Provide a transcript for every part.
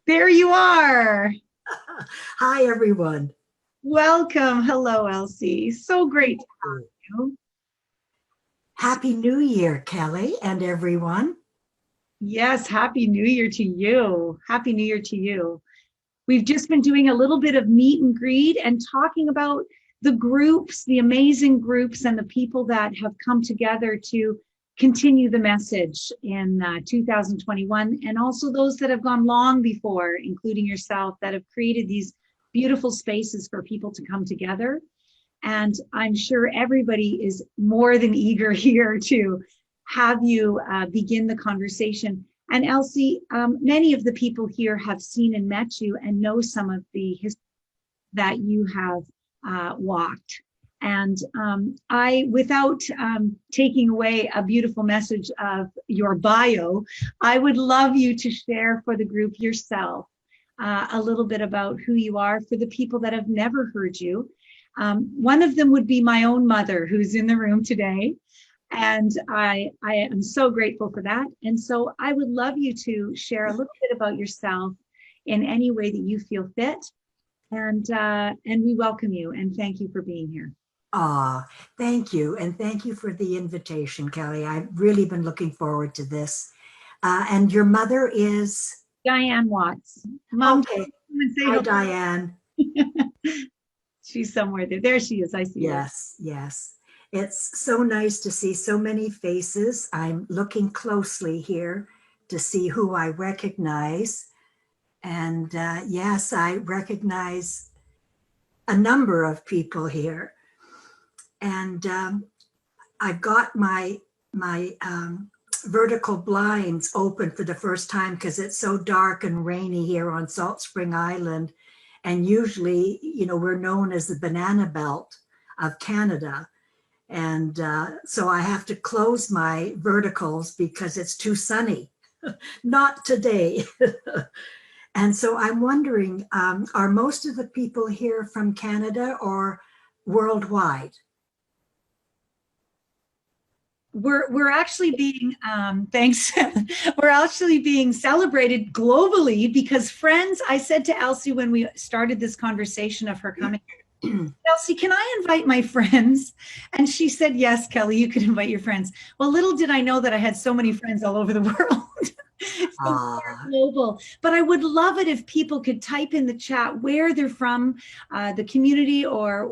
There you are. Hi, everyone. Welcome. Hello, Elsie. So great to have you. Happy New Year, Kelly and everyone. Yes, Happy New Year to you. Happy New Year to you. We've just been doing a little bit of meet and greet and talking about the groups, the amazing groups, and the people that have come together to continue the message in 2021, and also those that have gone long before, including yourself, that have created these beautiful spaces for people to come together. And I'm sure everybody is more than eager here to have you begin the conversation. And Elsie, many of the people here have seen and met you and know some of the history that you have walked. And without taking away a beautiful message of your bio, I would love you to share for the group yourself a little bit about who you are for the people that have never heard you. One of them would be my own mother, who's in the room today. And I am so grateful for that. And so I would love you to share a little bit about yourself in any way that you feel fit. And we welcome you and thank you for being here. Thank you. And thank you for the invitation, Kelly. I've really been looking forward to this. And your mother is? Diane Watts. Mom, Okay. come and say Hi, hello. Diane. She's somewhere there. There she is. I see her. Yes, yes. It's so nice to see so many faces. I'm looking closely here to see who I recognize. And yes, I recognize a number of people here. And I've got my vertical blinds open for the first time because it's so dark and rainy here on Salt Spring Island. And usually, we're known as the banana belt of Canada. And so I have to close my verticals because it's too sunny. Not today. And so I'm wondering, are most of the people here from Canada or worldwide? We're actually being thanks we're actually being celebrated globally because friends, I said to Elsie when we started this conversation of her coming, Elsie, can I invite my friends? And she said, yes, Kelly, you can invite your friends. Well, little did I know that I had so many friends all over the world. So Ah, global. But I would love it if people could type in the chat where they're from, the community or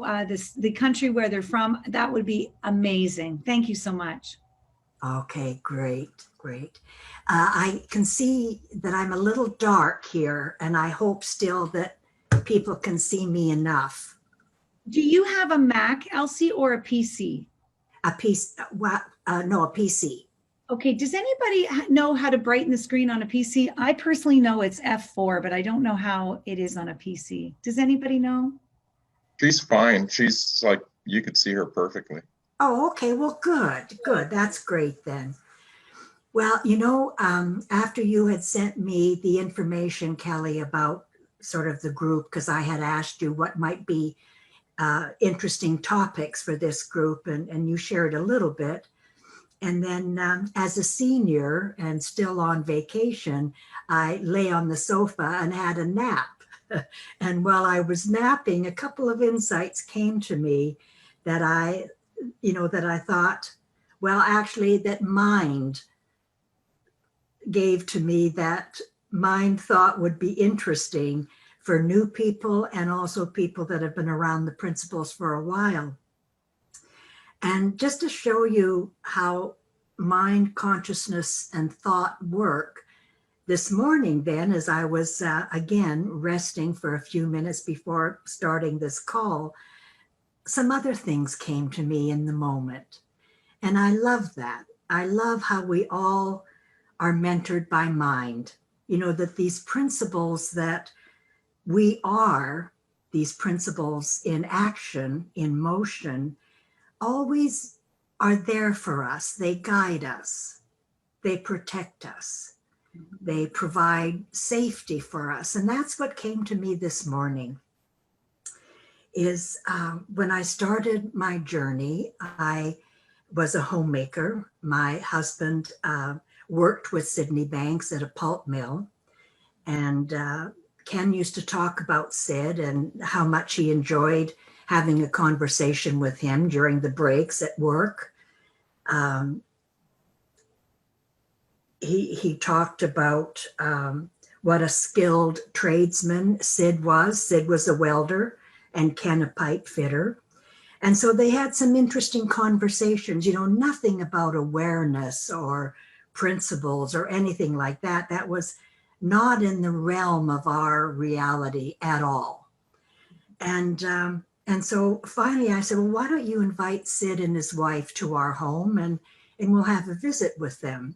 the country where they're from. That would be amazing. Thank you so much. okay, great, great. I can see that I'm a little dark here, and I hope still that people can see me enough. Do you have a Mac, Elsie, or a PC? A piece, no, a PC. Okay, does anybody know how to brighten the screen on a PC? I personally know it's F4, but I don't know how it is on a PC. Does anybody know? She's fine. She's like, you could see her perfectly. Oh, okay, well, good, good. That's great then. Well, after you had sent me the information, Kelly, about sort of the group, because I had asked you what might be interesting topics for this group, and you shared a little bit. And then as a senior and still on vacation, I lay on the sofa and had a nap. And while I was napping, a couple of insights came to me that I thought, well, actually, that mind gave to me that mind thought would be interesting for new people and also people that have been around the principles for a while. And just to show you how mind, consciousness, and thought work, this morning, then, as I was again resting for a few minutes before starting this call, some other things came to me in the moment. And I love that. I love how we all are mentored by mind. That these principles that we are, these principles in action, in motion, always are there for us. They guide us, they protect us, they provide safety for us. And that's what came to me this morning is when I started my journey, I was a homemaker. My husband worked with Sydney Banks at a pulp mill. And Ken used to talk about Sid and how much he enjoyed having a conversation with him during the breaks at work. He talked about what a skilled tradesman Sid was. Sid was a welder and Ken a pipe fitter. And so they had some interesting conversations, nothing about awareness or principles or anything like that. That was not in the realm of our reality at all. And so finally I said, well, why don't you invite Sid and his wife to our home and we'll have a visit with them.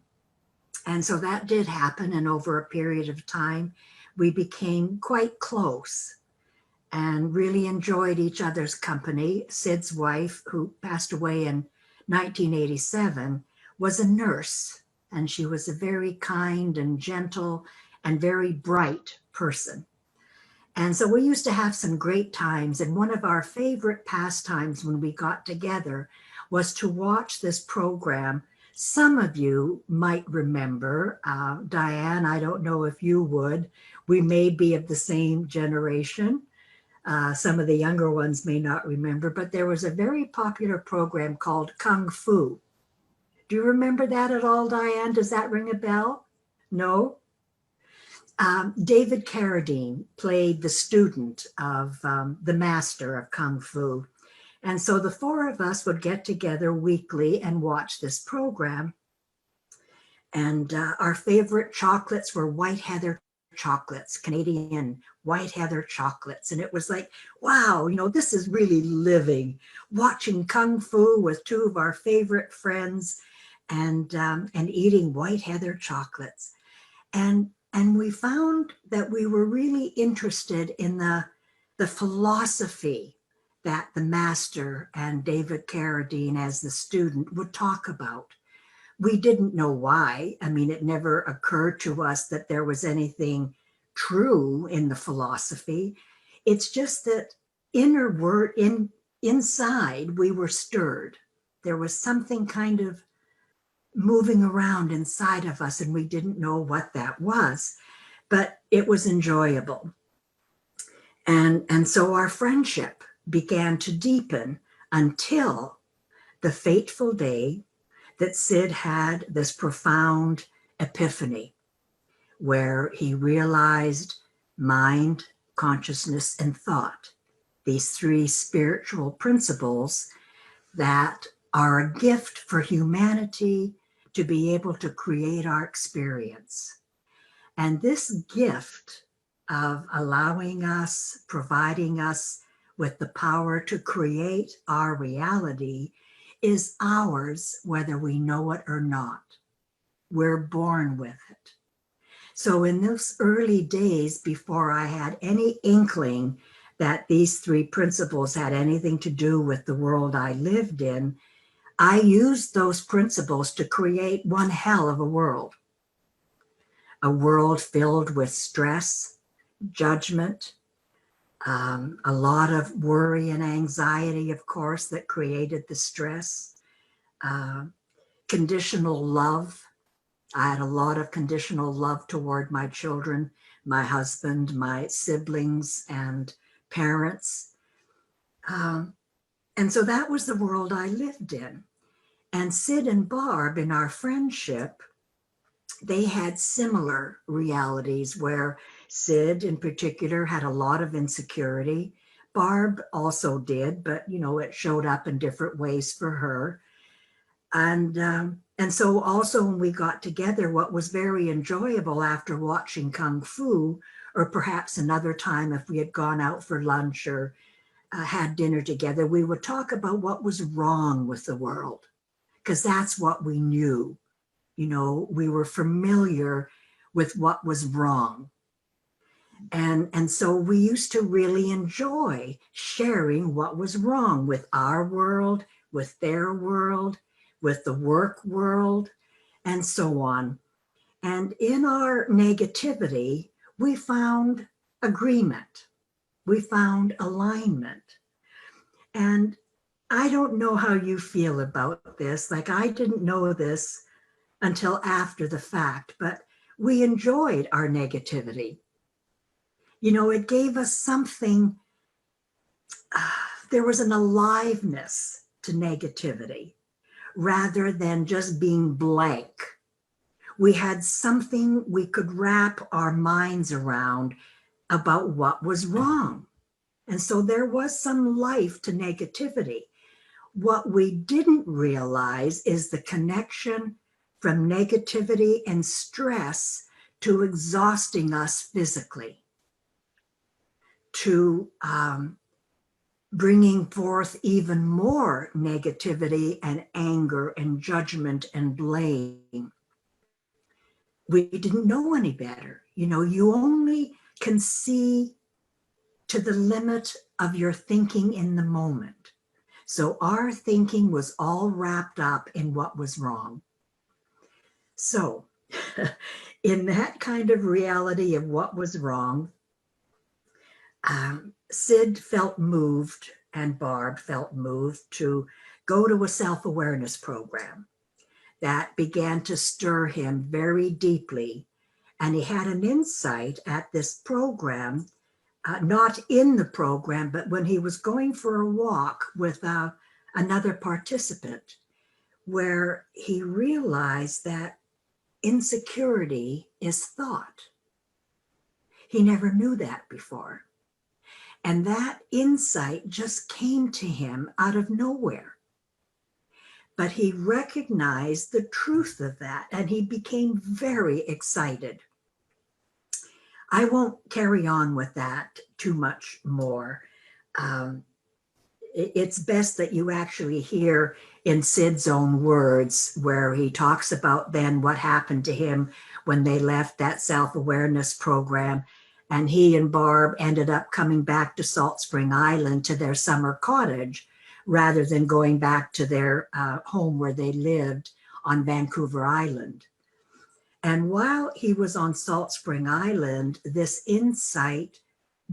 And so that did happen. And over a period of time, we became quite close and really enjoyed each other's company. Sid's wife, who passed away in 1987, was a nurse, and she was a very kind and gentle and very bright person. And so we used to have some great times. And one of our favorite pastimes when we got together was to watch this program. Some of you might remember, Diane, I don't know if you would. We may be of the same generation. Some of the younger ones may not remember, but there was a very popular program called Kung Fu. Do you remember that at all, Diane? Does that ring a bell? No? David Carradine played the student of the master of Kung Fu. And so the four of us would get together weekly and watch this program. And our favorite chocolates were White Heather chocolates, Canadian White Heather chocolates. And it was like, wow, this is really living, watching Kung Fu with two of our favorite friends and eating White Heather chocolates. And we found that we were really interested in the philosophy that the master and David Carradine as the student would talk about. We didn't know why. I mean, it never occurred to us that there was anything true in the philosophy. It's just that inside we were stirred. There was something kind of moving around inside of us, and we didn't know what that was, but it was enjoyable. And so our friendship began to deepen until the fateful day that Sid had this profound epiphany where he realized mind, consciousness, and thought, these three spiritual principles that are a gift for humanity to be able to create our experience. And this gift of allowing us, providing us with the power to create our reality is ours, whether we know it or not. We're born with it. So in those early days, before I had any inkling that these three principles had anything to do with the world I lived in, I used those principles to create one hell of a world filled with stress, judgment, a lot of worry and anxiety, of course, that created the stress, conditional love. I had a lot of conditional love toward my children, my husband, my siblings, and parents. And so that was the world I lived in. And Sid and Barb, in our friendship, they had similar realities where Sid in particular had a lot of insecurity. Barb also did, but it showed up in different ways for her. And so also when we got together, what was very enjoyable after watching Kung Fu, or perhaps another time if we had gone out for lunch or had dinner together, we would talk about what was wrong with the world, because that's what we knew. We were familiar with what was wrong. And so we used to really enjoy sharing what was wrong with our world, with their world, with the work world, and so on. And in our negativity, we found agreement. We found alignment. And I don't know how you feel about this. Like, I didn't know this until after the fact, but we enjoyed our negativity. it gave us something. There was an aliveness to negativity rather than just being blank. We had something we could wrap our minds around about what was wrong. And so there was some life to negativity. What we didn't realize is the connection from negativity and stress to exhausting us physically, to bringing forth even more negativity and anger and judgment and blame. We didn't know any better. You only can see to the limit of your thinking in the moment. So our thinking was all wrapped up in what was wrong. So in that kind of reality of what was wrong, Sid felt moved and Barb felt moved to go to a self-awareness program that began to stir him very deeply. And he had an insight at this program, not in the program, but when he was going for a walk with another participant, where he realized that insecurity is thought. He never knew that before. And that insight just came to him out of nowhere. But he recognized the truth of that, and he became very excited. I won't carry on with that too much more. It's best that you actually hear in Sid's own words, where he talks about then what happened to him when they left that self-awareness program. And he and Barb ended up coming back to Salt Spring Island to their summer cottage rather than going back to their home where they lived on Vancouver Island. And while he was on Salt Spring Island, this insight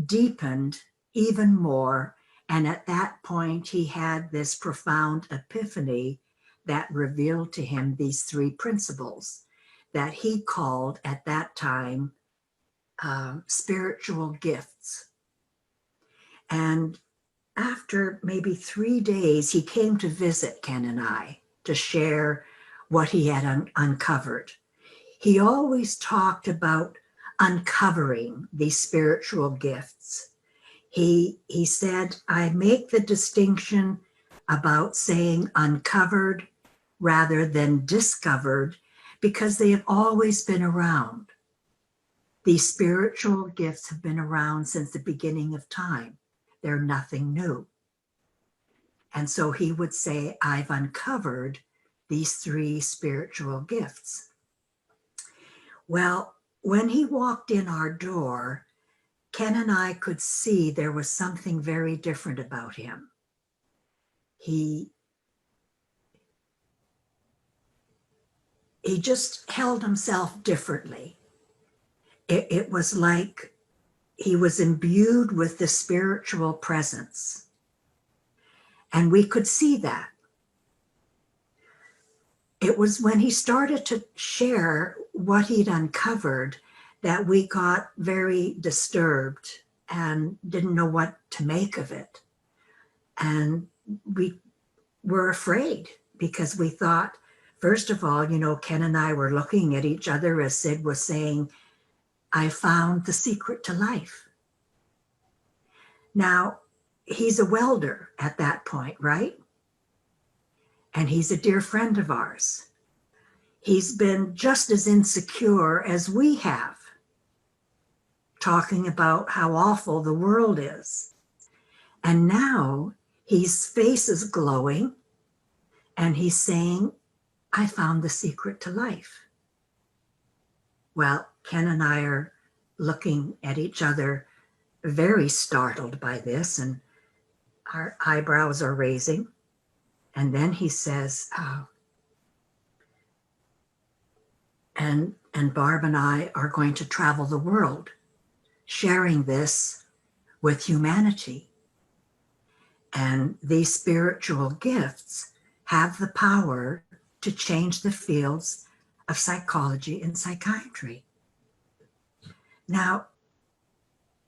deepened even more. And at that point, he had this profound epiphany that revealed to him these three principles that he called at that time spiritual gifts. And after maybe 3 days, he came to visit Ken and I to share what he had uncovered. He always talked about uncovering these spiritual gifts. He said, I make the distinction about saying uncovered rather than discovered because they have always been around. These spiritual gifts have been around since the beginning of time. They're nothing new. And so he would say, I've uncovered these three spiritual gifts. Well, when he walked in our door, Ken and I could see there was something very different about him. He just held himself differently. It was like he was imbued with the spiritual presence. And we could see that. It was when he started to share what he'd uncovered that we got very disturbed and didn't know what to make of it. And we were afraid because we thought, first of all, Ken and I were looking at each other as Sid was saying, I found the secret to life. Now, he's a welder at that point, right? And he's a dear friend of ours. He's been just as insecure as we have, talking about how awful the world is. And now his face is glowing and he's saying, I found the secret to life. Well, Ken and I are looking at each other very startled by this, and our eyebrows are raising. And then he says, and Barb and I are going to travel the world, sharing this with humanity. And these spiritual gifts have the power to change the fields of psychology and psychiatry. Now,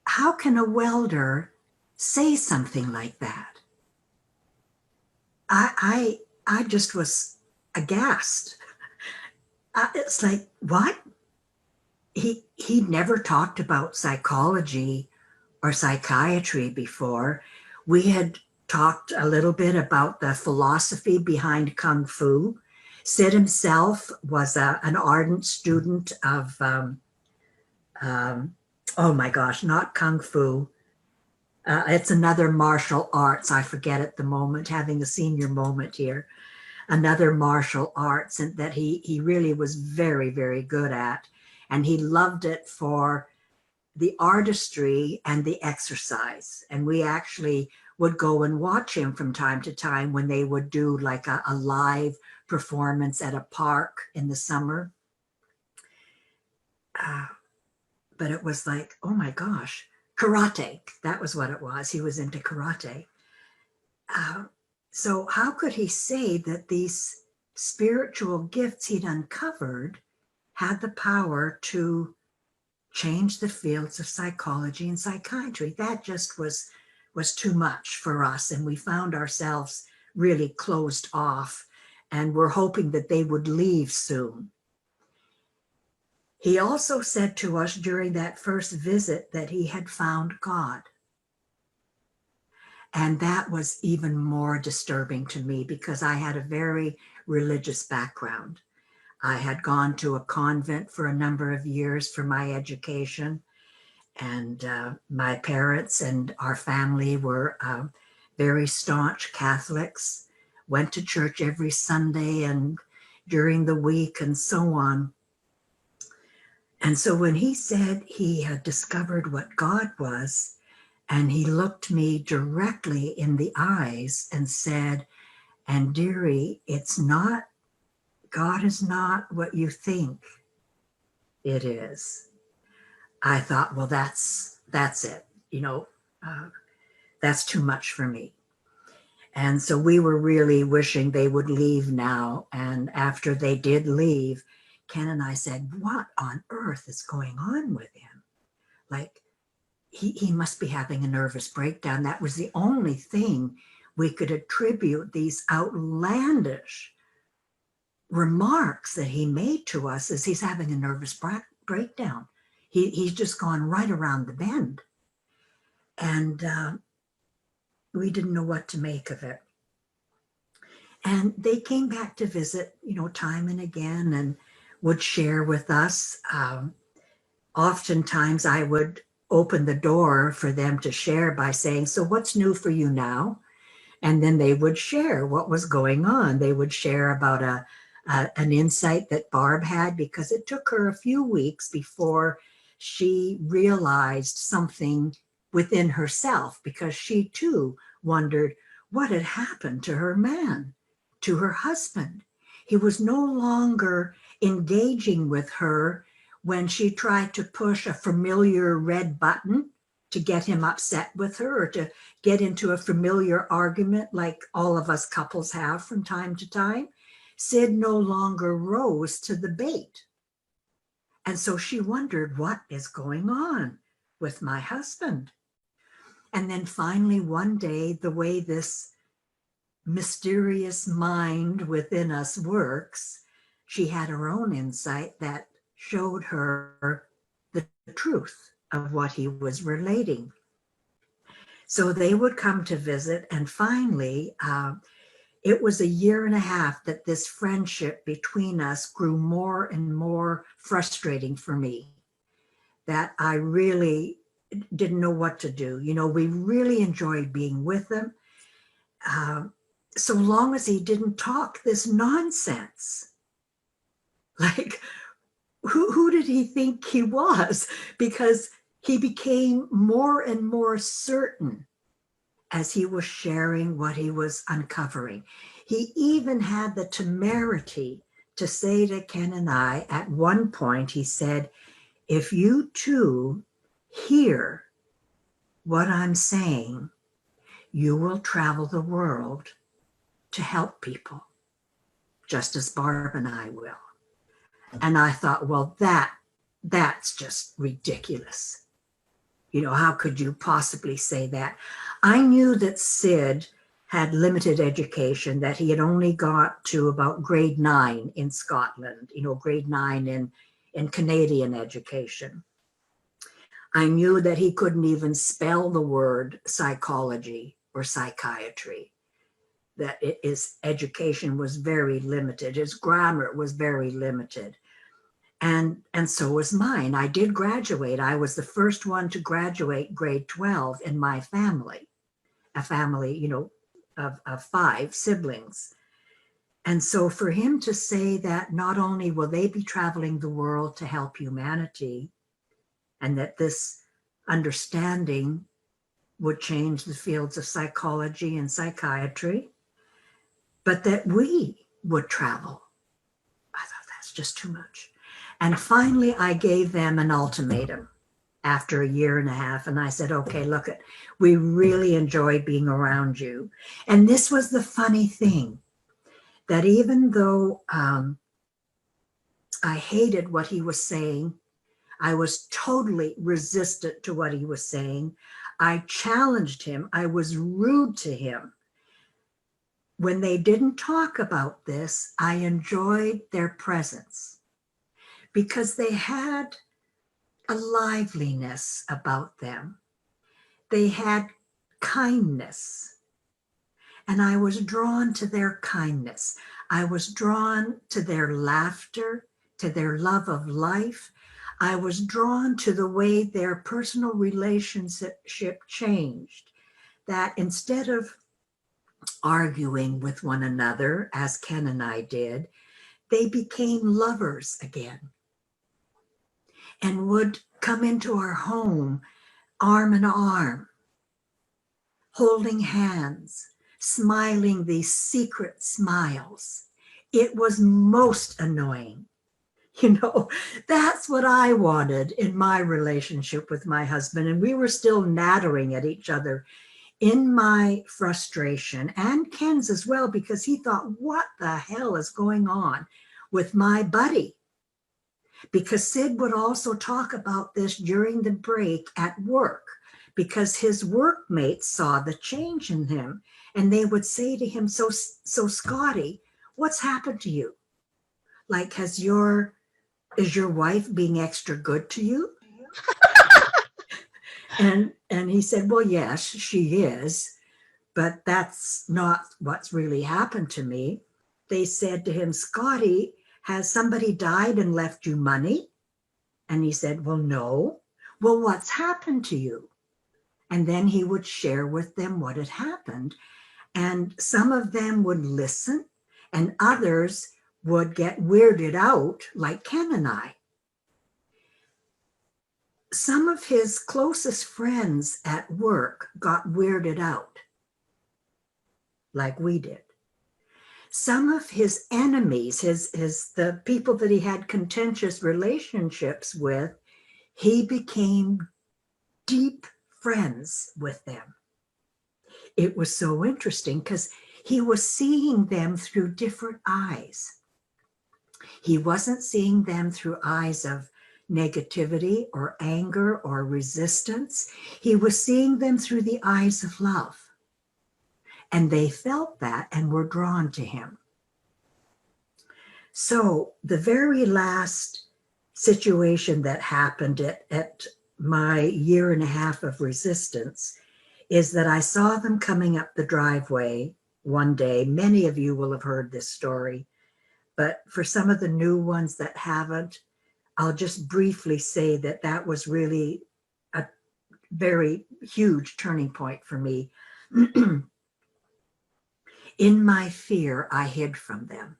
how can a welder say something like that? I just was aghast. It's like, what? He never talked about psychology or psychiatry before. We had talked a little bit about the philosophy behind Kung Fu. Sid himself was an ardent student of, oh my gosh, not Kung Fu. It's another martial arts. I forget at the moment, having a senior moment here. Another martial arts, and that he really was very, very good at. And he loved it for the artistry and the exercise. And we actually would go and watch him from time to time when they would do like a live performance at a park in the summer. But it was like, oh my gosh, karate. That was what it was. He was into karate. So how could he say that these spiritual gifts he'd uncovered had the power to change the fields of psychology and psychiatry? That just was too much for us. And we found ourselves really closed off, and we're hoping that they would leave soon. He also said to us during that first visit that he had found God. And that was even more disturbing to me because I had a very religious background. I had gone to a convent for a number of years for my education, and my parents and our family were very staunch Catholics, went to church every Sunday and during the week and so on. And so when he said he had discovered what God was, and he looked me directly in the eyes and said, and dearie, it's not, God is not what you think it is. I thought, well, that's it. You know, that's too much for me. And so we were really wishing they would leave now. And after they did leave, Ken and I said, what on earth is going on with him? Like, he must be having a nervous breakdown. That was the only thing we could attribute these outlandish remarks that he made to us, as he's having a nervous breakdown. He's just gone right around the bend. And we didn't know what to make of it. And they came back to visit, you know, time and again, and would share with us. Oftentimes I would open the door for them to share by saying, so what's new for you now? And then they would share what was going on. They would share about an insight that Barb had, because it took her a few weeks before she realized something within herself, because she too wondered what had happened to her man, to her husband. He was no longer engaging with her when she tried to push a familiar red button to get him upset with her, or to get into a familiar argument like all of us couples have from time to time. Sid no longer rose to the bait. And so she wondered, what is going on with my husband? And then finally one day, the way this mysterious mind within us works, she had her own insight that showed her the truth of what he was relating. So they would come to visit, and finally, it was a year and a half that this friendship between us grew more and more frustrating for me, that I really didn't know what to do. You know, we really enjoyed being with him, so long as he didn't talk this nonsense. Like, who did he think he was? Because he became more and more certain as he was sharing what he was uncovering. He even had the temerity to say to Ken and I, at one point, he said, if you too hear what I'm saying, you will travel the world to help people, just as Barb and I will. And I thought, well, that's just ridiculous. how could you possibly say that? I knew that Sid had limited education, that he had only got to about grade 9 in Scotland, grade 9 in Canadian education. I knew that he couldn't even spell the word psychology or psychiatry, that his education was very limited. His grammar was very limited. And so was mine. I did graduate. I was the first one to graduate grade 12 in my family, a family, of 5 siblings. And so for him to say that not only will they be traveling the world to help humanity, and that this understanding would change the fields of psychology and psychiatry, but that we would travel, I thought that's just too much. And finally, I gave them an ultimatum after a year and a half. And I said, okay, look, we really enjoy being around you. And this was the funny thing, that even though I hated what he was saying, I was totally resistant to what he was saying. I challenged him. I was rude to him. When they didn't talk about this, I enjoyed their presence because they had a liveliness about them. They had kindness. And I was drawn to their kindness. I was drawn to their laughter, to their love of life. I was drawn to the way their personal relationship changed, that instead of arguing with one another, as Ken and I did, they became lovers again and would come into our home arm in arm, holding hands, smiling these secret smiles. It was most annoying. That's what I wanted in my relationship with my husband. And we were still nattering at each other in my frustration, and Ken's as well, because he thought, what the hell is going on with my buddy? Because Sid would also talk about this during the break at work, because his workmates saw the change in him, and they would say to him, so Scotty, what's happened to you? Like, is your wife being extra good to you? And he said, well, yes, she is, but that's not what's really happened to me. They said to him, Scotty, has somebody died and left you money? And he said, well, no. Well, what's happened to you? And then he would share with them what had happened. And some of them would listen, and others would get weirded out, like Ken and I. Some of his closest friends at work got weirded out, like we did. Some of his enemies, the people that he had contentious relationships with, he became deep friends with them. It was so interesting because he was seeing them through different eyes. He wasn't seeing them through eyes of negativity or anger or resistance. He was seeing them through the eyes of love. And they felt that and were drawn to him. So the very last situation that happened at my year and a half of resistance is that I saw them coming up the driveway one day. Many of you will have heard this story, but for some of the new ones that haven't, I'll just briefly say that that was really a very huge turning point for me. In my fear, I hid from them.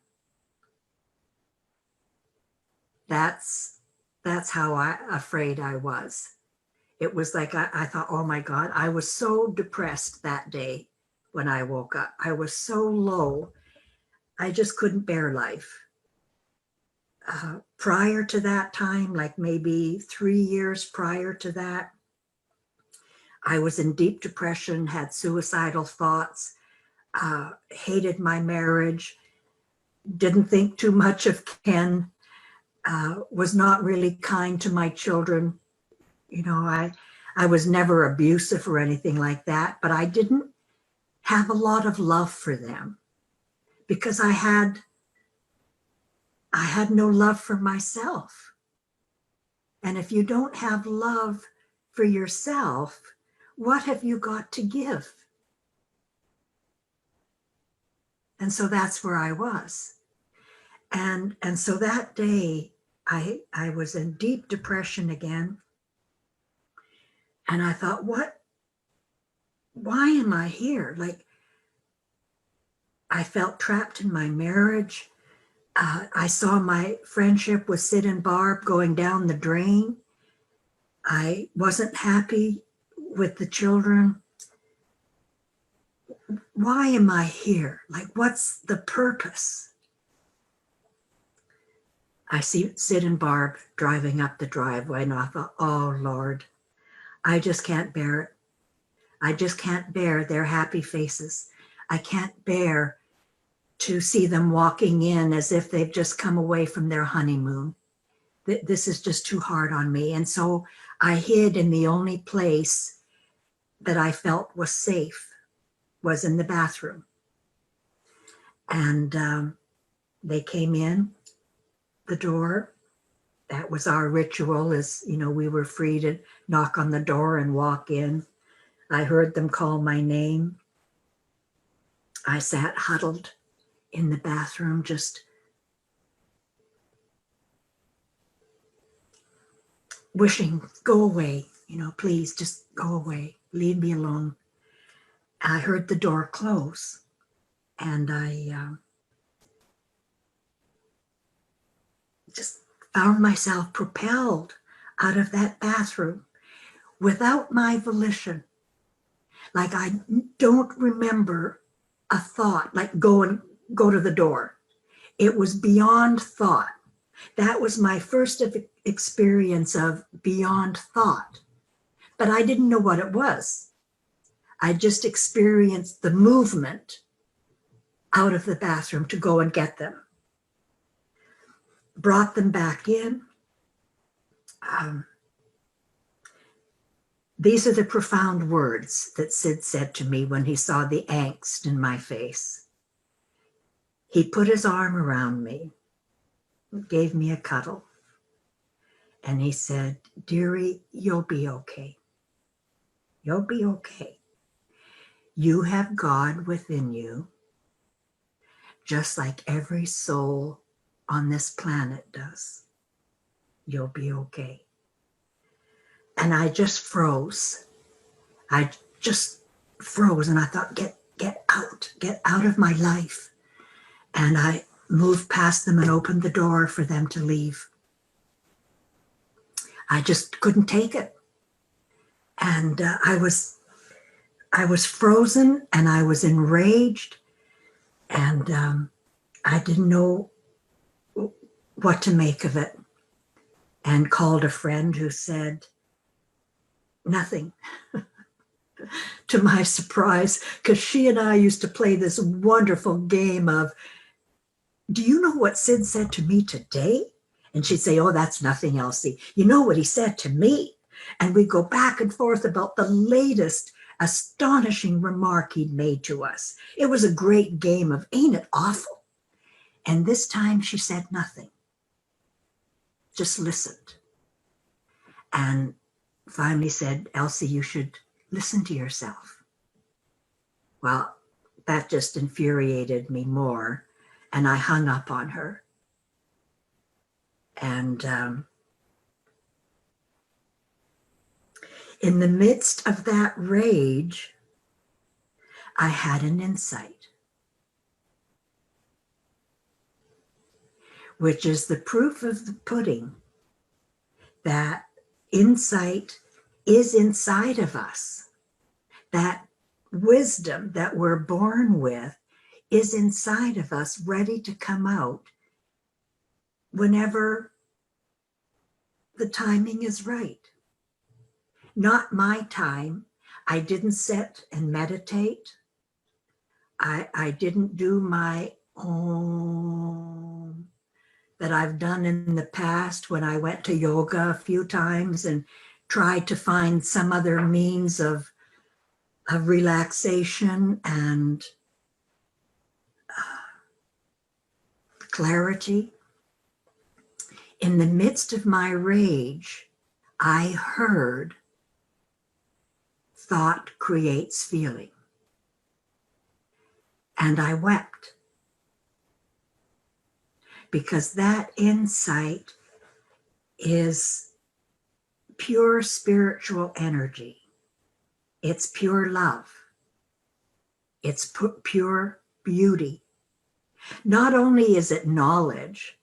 That's how afraid I was. It was like I thought, oh my God, I was so depressed that day when I woke up. I was so low. I just couldn't bear life. Prior to that time, like maybe 3 years prior to that, I was in deep depression, had suicidal thoughts, hated my marriage, didn't think too much of Ken, was not really kind to my children. I was never abusive or anything like that, but I didn't have a lot of love for them because I had no love for myself. And if you don't have love for yourself, what have you got to give? And so that's where I was. And so that day, I was in deep depression again. And I thought, why am I here? Like, I felt trapped in my marriage. I saw my friendship with Sid and Barb going down the drain. I wasn't happy with the children. Why am I here? Like, what's the purpose? I see Sid and Barb driving up the driveway, and I thought, oh, Lord, I just can't bear it. I just can't bear their happy faces. I can't bear to see them walking in as if they've just come away from their honeymoon. This is just too hard on me. And so I hid in the only place that I felt was safe, was in the bathroom. And they came in the door. That was our ritual, as you know, we were free to knock on the door and walk in. I heard them call my name. I sat huddled in the bathroom, just wishing, go away, please just go away, leave me alone. I heard the door close, and I just found myself propelled out of that bathroom without my volition. Like, I don't remember a thought, like go to the door. It was beyond thought. That was my first experience of beyond thought. But I didn't know what it was. I just experienced the movement out of the bathroom to go and get them. Brought them back in. These are the profound words that Sid said to me when he saw the angst in my face. He put his arm around me, gave me a cuddle, and he said, "Dearie, you'll be okay. You'll be okay. You have God within you, just like every soul on this planet does. You'll be okay." And I just froze. I just froze, and I thought, get out of my life. And I moved past them and opened the door for them to leave. I just couldn't take it. And I was frozen, and I was enraged, and I didn't know what to make of it, and called a friend who said nothing. To my surprise, because she and I used to play this wonderful game of, do you know what Sid said to me today? And she'd say, oh, that's nothing, Elsie. You know what he said to me? And we'd go back and forth about the latest astonishing remark he'd made to us. It was a great game of, ain't it awful? And this time she said nothing, just listened. And finally said, Elsie, you should listen to yourself. Well, that just infuriated me more, and I hung up on her. And in the midst of that rage, I had an insight, which is the proof of the pudding that insight is inside of us. That wisdom that we're born with is inside of us, ready to come out whenever the timing is right. Not my time. I didn't sit and meditate. I didn't do my that I've done in the past when I went to yoga a few times and tried to find some other means of relaxation and clarity. In the midst of my rage, I heard thought creates feeling. And I wept because that insight is pure spiritual energy. It's pure love. It's pure beauty. Not only is it knowledge,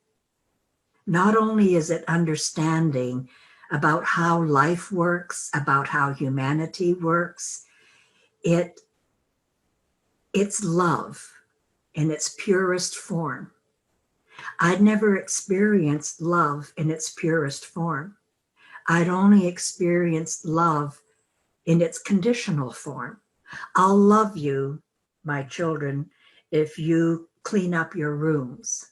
not only is it understanding about how life works, about how humanity works, it's love in its purest form. I'd never experienced love in its purest form. I'd only experienced love in its conditional form. I'll love you, my children, if you clean up your rooms.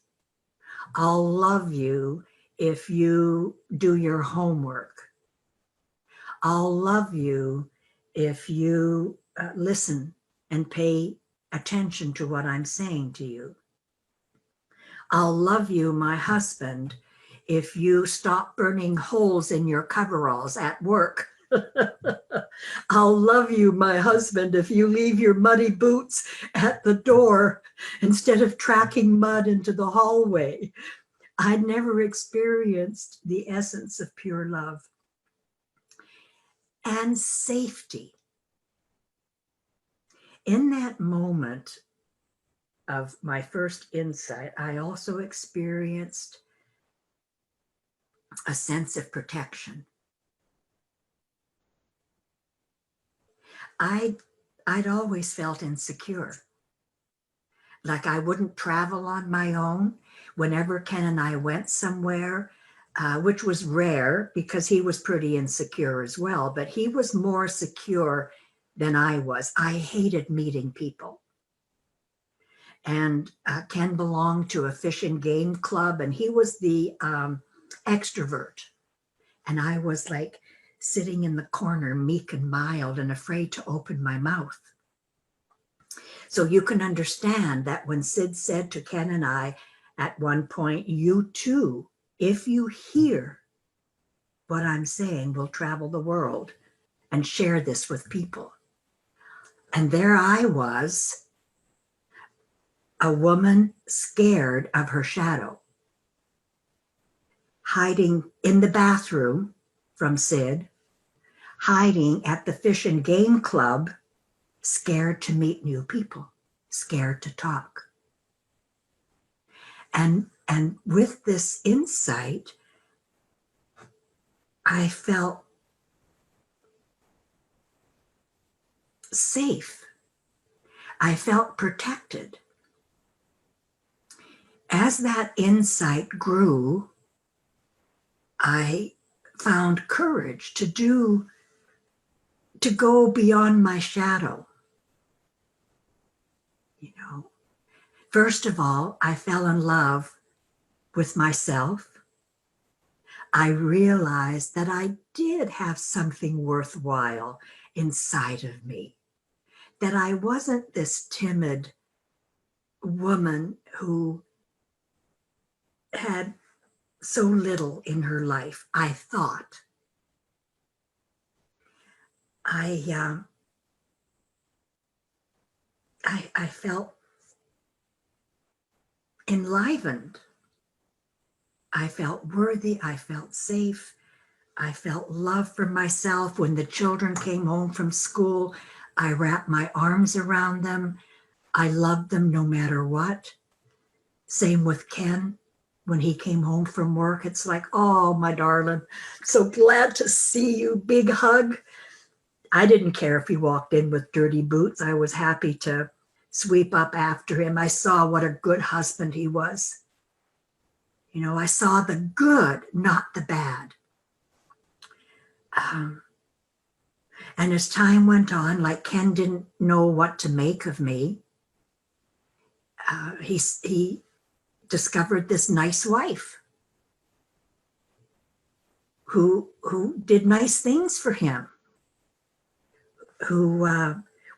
I'll love you if you do your homework. I'll love you if you listen and pay attention to what I'm saying to you. I'll love you, my husband, if you stop burning holes in your coveralls at work. I'll love you, my husband, if you leave your muddy boots at the door instead of tracking mud into the hallway. I'd never experienced the essence of pure love and safety. In that moment of my first insight, I also experienced a sense of protection. I'd always felt insecure, like I wouldn't travel on my own. Whenever Ken and I went somewhere, which was rare because he was pretty insecure as well, but he was more secure than I was. I hated meeting people. And Ken belonged to a fish and game club, and he was the extrovert. And I was like sitting in the corner, meek and mild and afraid to open my mouth. So you can understand that when Sid said to Ken and I at one point, you too, if you hear what I'm saying, will travel the world and share this with people. And there I was, a woman scared of her shadow, hiding in the bathroom from Sid, hiding at the fish and game club, scared to meet new people, scared to talk. And with this insight, I felt safe. I felt protected. As that insight grew, I found courage to go beyond my shadow. You know, first of all, I fell in love with myself. I realized that I did have something worthwhile inside of me, that I wasn't this timid woman who had so little in her life. I thought. I felt enlivened. I felt worthy. I felt safe. I felt love for myself. When the children came home from school, I wrapped my arms around them. I loved them no matter what. Same with Ken. When he came home from work, it's like, oh, my darling, so glad to see you. Big hug. I didn't care if he walked in with dirty boots. I was happy to sweep up after him. I saw what a good husband he was. You know, I saw the good, not the bad. And as time went on, like Ken didn't know what to make of me, he discovered this nice wife who did nice things for him, who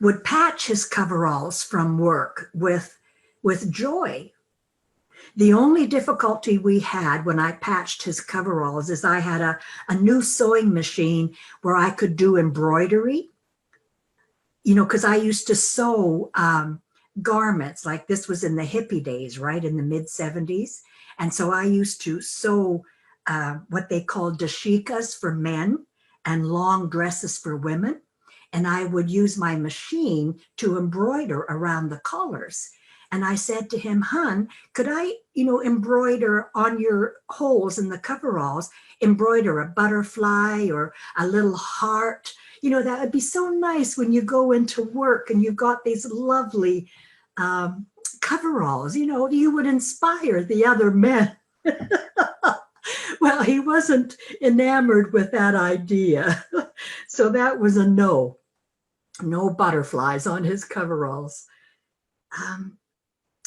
would patch his coveralls from work with joy. The only difficulty we had when I patched his coveralls is I had a new sewing machine where I could do embroidery, you know, because I used to sew garments, like this was in the hippie days, right, in the mid-70s. And so I used to sew what they called dashikas for men and long dresses for women. And I would use my machine to embroider around the collars. And I said to him, "Hun, could I, you know, embroider on your holes in the coveralls, embroider a butterfly or a little heart? You know, that would be so nice when you go into work and you've got these lovely coveralls, you know, you would inspire the other men." Well, he wasn't enamored with that idea. So that was a no. No butterflies on his coveralls.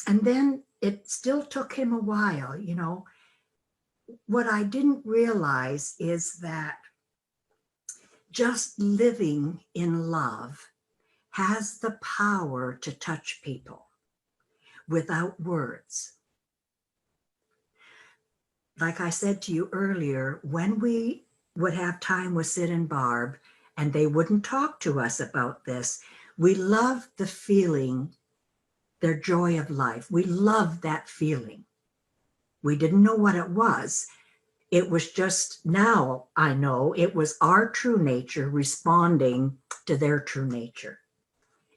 And then it still took him a while, you know. What I didn't realize is that just living in love has the power to touch people without words. Like I said to you earlier, when we would have time with Sid and Barb and they wouldn't talk to us about this, we loved the feeling, their joy of life. We loved that feeling. We didn't know what it was. It was just, now I know, it was our true nature responding to their true nature.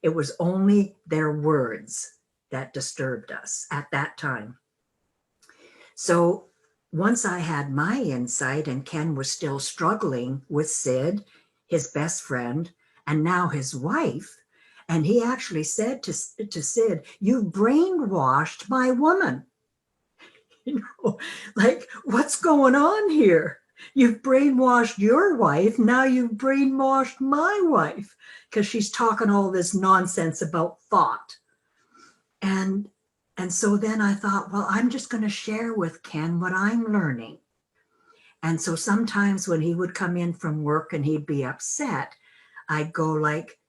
It was only their words that disturbed us at that time. So once I had my insight and Ken was still struggling with Sid, his best friend, and now his wife, and he actually said to Sid, "You've brainwashed my woman." You know, like, what's going on here? You've brainwashed your wife, now you've brainwashed my wife, because she's talking all this nonsense about thought. And so then I thought, well, I'm just going to share with Ken what I'm learning. And so sometimes when he would come in from work and he'd be upset, I'd go like,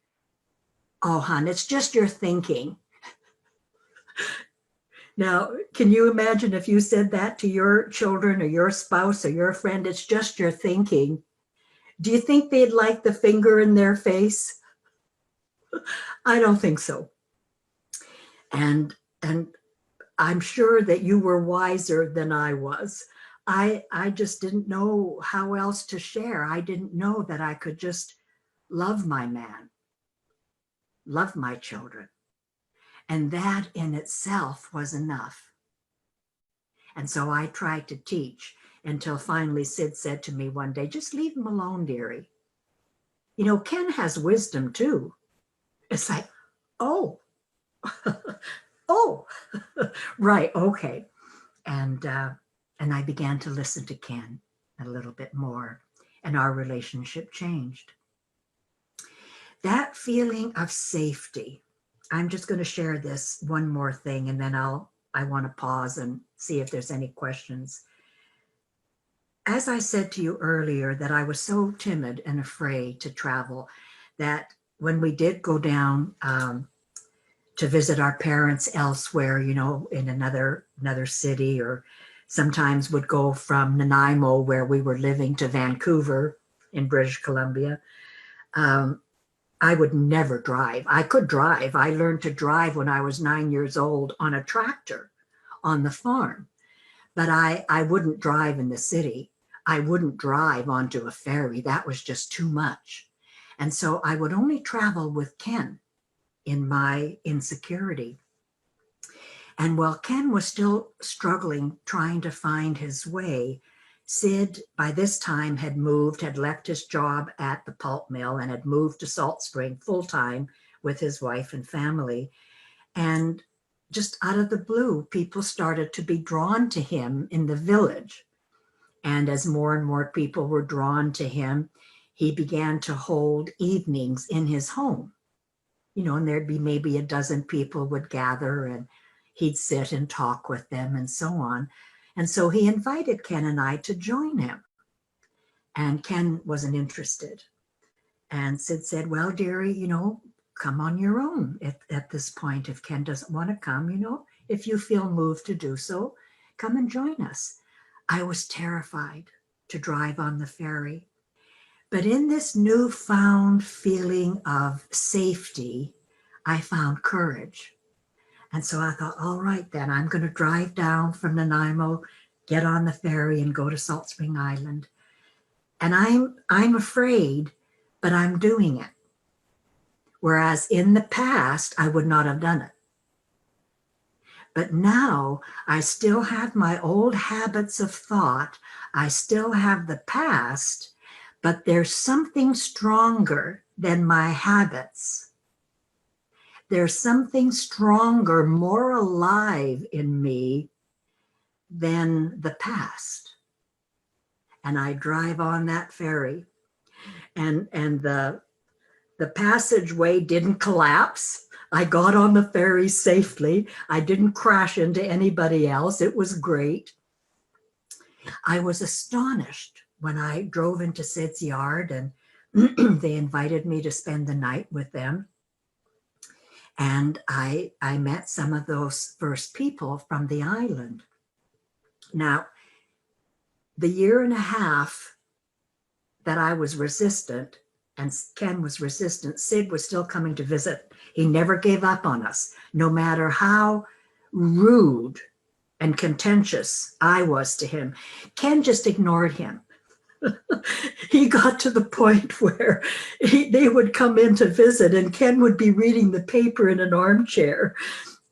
"Oh, hon, it's just your thinking." Now, can you imagine if you said that to your children or your spouse or your friend? "It's just your thinking." Do you think they'd like the finger in their face? I don't think so. And I'm sure that you were wiser than I was. I just didn't know how else to share. I didn't know that I could just love my man, love my children. And that in itself was enough. And so I tried to teach until finally Sid said to me one day, "Just leave him alone, dearie. You know, Ken has wisdom too." It's like, oh, oh, right, okay. And I began to listen to Ken a little bit more, and our relationship changed. That feeling of safety. I'm just going to share this one more thing, and then I want to pause and see if there's any questions. As I said to you earlier, that I was so timid and afraid to travel, that when we did go down to visit our parents elsewhere, you know, in another city, or sometimes would go from Nanaimo, where we were living, to Vancouver in British Columbia, I would never drive. I could drive. I learned to drive when I was 9 years old on a tractor on the farm, but I wouldn't drive in the city. I wouldn't drive onto a ferry. That was just too much. And so I would only travel with Ken in my insecurity. And while Ken was still struggling, trying to find his way, Sid, by this time, had left his job at the pulp mill and had moved to Salt Spring full-time with his wife and family. And just out of the blue, people started to be drawn to him in the village. And as more and more people were drawn to him, he began to hold evenings in his home. You know, and there'd be maybe a dozen people would gather, and he'd sit and talk with them and so on. And so he invited Ken and I to join him. And Ken wasn't interested. And Sid said, well, dearie, come on your own at this point. If Ken doesn't want to come, if you feel moved to do so, come and join us. I was terrified to drive on the ferry. But in this newfound feeling of safety, I found courage. And so I thought, all right, then I'm going to drive down from Nanaimo, get on the ferry and go to Salt Spring Island. And I'm afraid, but I'm doing it. Whereas in the past, I would not have done it. But now I still have my old habits of thought. I still have the past, but there's something stronger than my habits. There's something stronger, more alive in me than the past. And I drive on that ferry, and the passageway didn't collapse. I got on the ferry safely. I didn't crash into anybody else. It was great. I was astonished when I drove into Sid's yard, and they invited me to spend the night with them. And I met some of those first people from the island. Now, the year and a half that I was resistant and Ken was resistant, Sid was still coming to visit. He never gave up on us, no matter how rude and contentious I was to him. Ken just ignored him. He got to the point where they would come in to visit and Ken would be reading the paper in an armchair.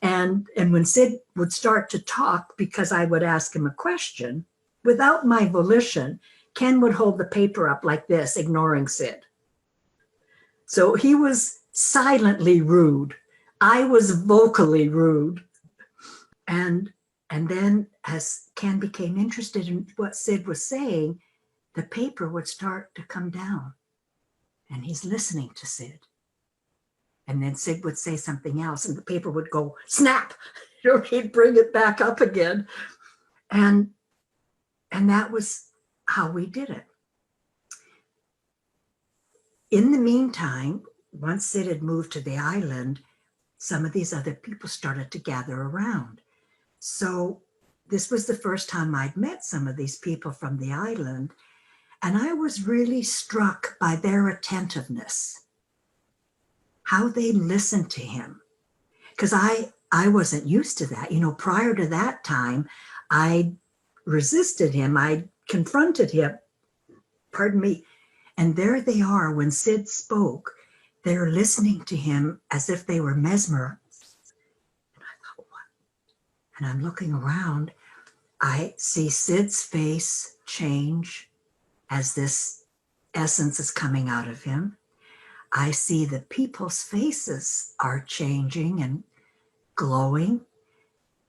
And when Sid would start to talk, because I would ask him a question, without my volition, Ken would hold the paper up like this, ignoring Sid. So he was silently rude. I was vocally rude. And then as Ken became interested in what Sid was saying, the paper would start to come down. And he's listening to Sid. And then Sid would say something else and the paper would go snap. He'd bring it back up again. And that was how we did it. In the meantime, once Sid had moved to the island, some of these other people started to gather around. So this was the first time I'd met some of these people from the island, and I was really struck by their attentiveness, how they listened to him. Because I wasn't used to that. Prior to that time, I resisted him. I confronted him, pardon me. And there they are, when Sid spoke, they're listening to him as if they were mesmerized. And I thought, what? And I'm looking around. I see Sid's face change as this essence is coming out of him. I see the people's faces are changing and glowing.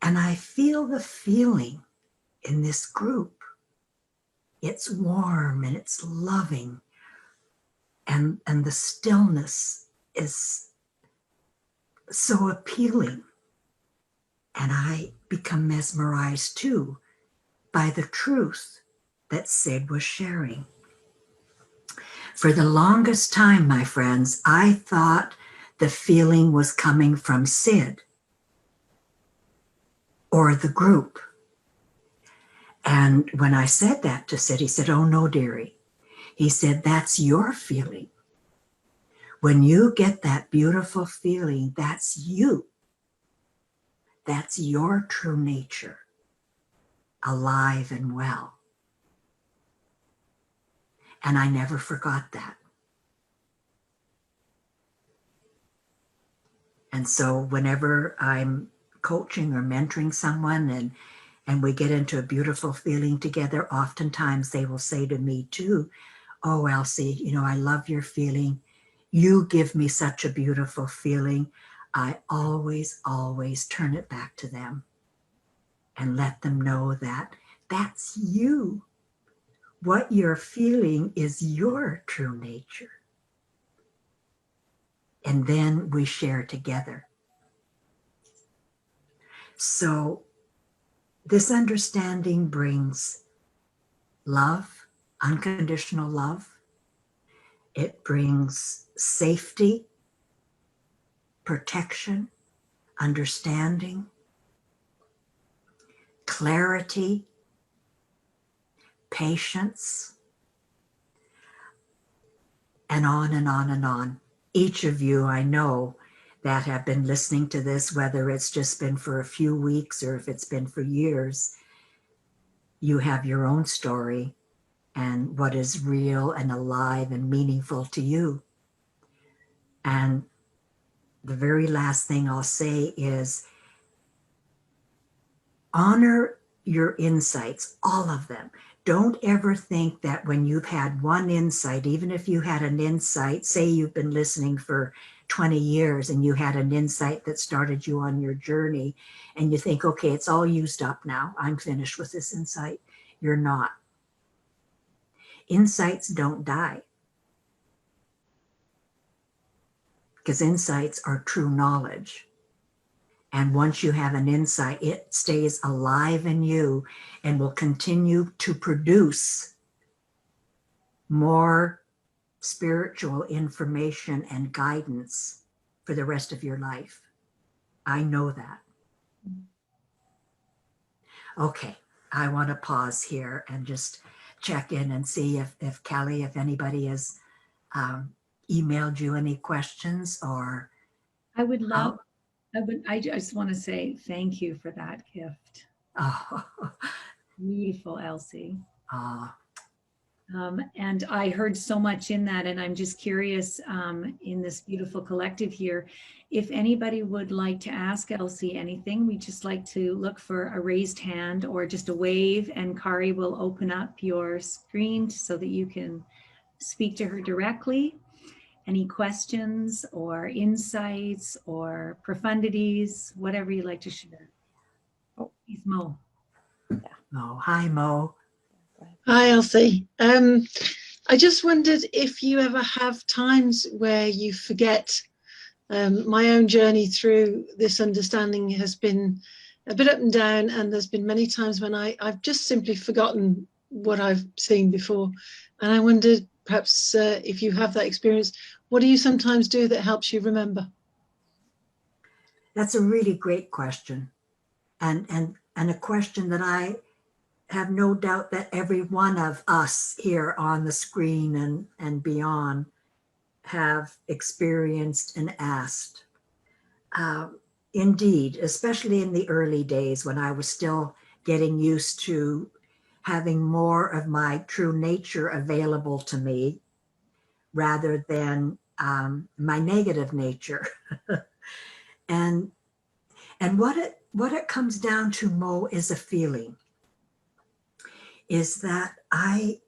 And I feel the feeling in this group. It's warm and it's loving. And the stillness is so appealing. And I become mesmerized too by the truth that Sid was sharing. For the longest time, my friends, I thought the feeling was coming from Sid or the group. And when I said that to Sid, he said, oh no, dearie. He said, that's your feeling. When you get that beautiful feeling, that's you. That's your true nature, alive and well. And I never forgot that. And so whenever I'm coaching or mentoring someone and we get into a beautiful feeling together, oftentimes they will say to me too, oh, Elsie, I love your feeling. You give me such a beautiful feeling. I always, always turn it back to them and let them know that that's you. What you're feeling is your true nature. And then we share together. So this understanding brings love, unconditional love. It brings safety, protection, understanding, clarity, patience, and on and on and on. Each of you, I know, that have been listening to this, whether it's just been for a few weeks or if it's been for years, you have your own story and what is real and alive and meaningful to you. And the very last thing I'll say is honor your insights, all of them. Don't ever think that when you've had one insight, even if you had an insight, say you've been listening for 20 years and you had an insight that started you on your journey and you think, okay, it's all used up now. I'm finished with this insight. You're not. Insights don't die because insights are true knowledge. And once you have an insight, it stays alive in you and will continue to produce more spiritual information and guidance for the rest of your life. I know that. Okay, I want to pause here and just check in and see if Kelly, if anybody has emailed you any questions or. I would love, I just want to say thank you for that gift. Oh, Beautiful, Elsie. oh, And I heard so much in that, and I'm just curious in this beautiful collective here, if anybody would like to ask Elsie anything, we just like to look for a raised hand or just a wave, and Kari will open up your screen so that you can speak to her directly. Any questions or insights or profundities, whatever you'd like to share. Oh, he's Mo. oh, hi, Mo. Hi, Elsie. I just wondered if you ever have times where you forget. My own journey through this understanding has been a bit up and down, and there's been many times when I've just simply forgotten what I've seen before. And I wondered perhaps if you have that experience, what do you sometimes do that helps you remember? That's a really great question. And a question that I have no doubt that every one of us here on the screen and beyond have experienced and asked. Indeed, especially in the early days when I was still getting used to having more of my true nature available to me rather than my negative nature. and what it comes down to, Mo, is a feeling. Is that I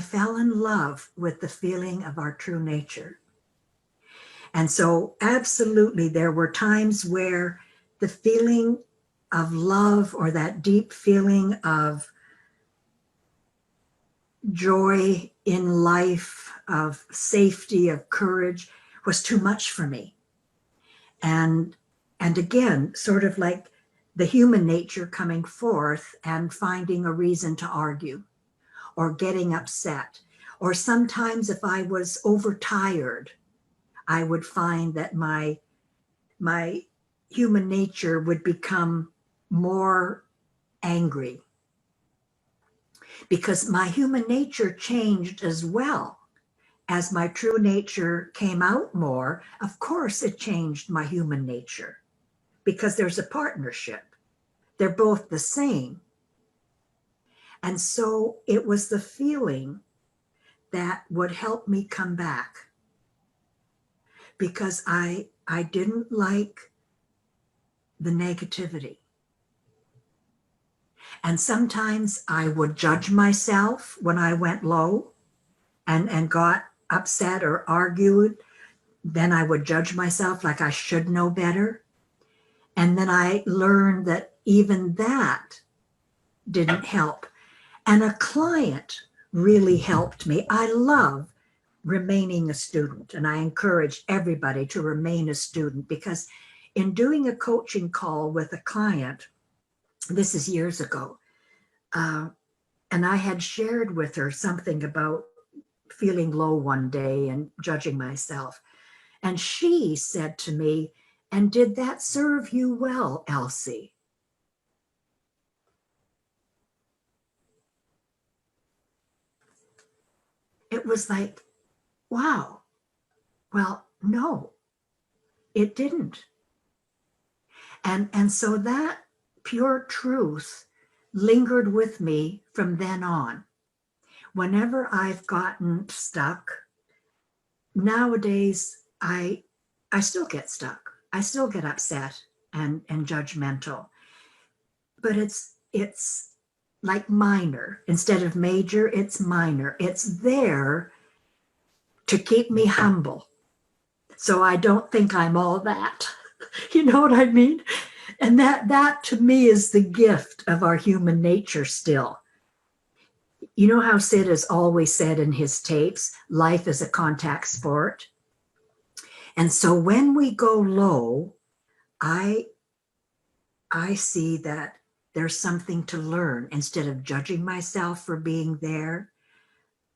fell in love with the feeling of our true nature. And so absolutely there were times where the feeling of love or that deep feeling of joy in life, of safety, of courage was too much for me. And again, sort of like the human nature coming forth and finding a reason to argue or getting upset. Or sometimes if I was overtired, I would find that my human nature would become more angry because my human nature changed as well. As my true nature came out more, of course it changed my human nature because there's a partnership. They're both the same. And so it was the feeling that would help me come back because I didn't like the negativity. And sometimes I would judge myself when I went low and got upset or argued. Then I would judge myself like I should know better. And then I learned that even that didn't help. And a client really helped me. I love remaining a student, and I encourage everybody to remain a student because in doing a coaching call with a client, this is years ago, And I had shared with her something about feeling low one day and judging myself. And she said to me, "And did that serve you well, Elsie?" It was like, wow, well, no, it didn't. And so that pure truth lingered with me from then on. Whenever I've gotten stuck, nowadays I still get stuck. I still get upset and judgmental. But it's like minor. Instead of major, it's minor. It's there to keep me humble. So I don't think I'm all that. You know what I mean? And that to me is the gift of our human nature still. You know how Sid has always said in his tapes, life is a contact sport. And so when we go low, I see that there's something to learn. Instead of judging myself for being there,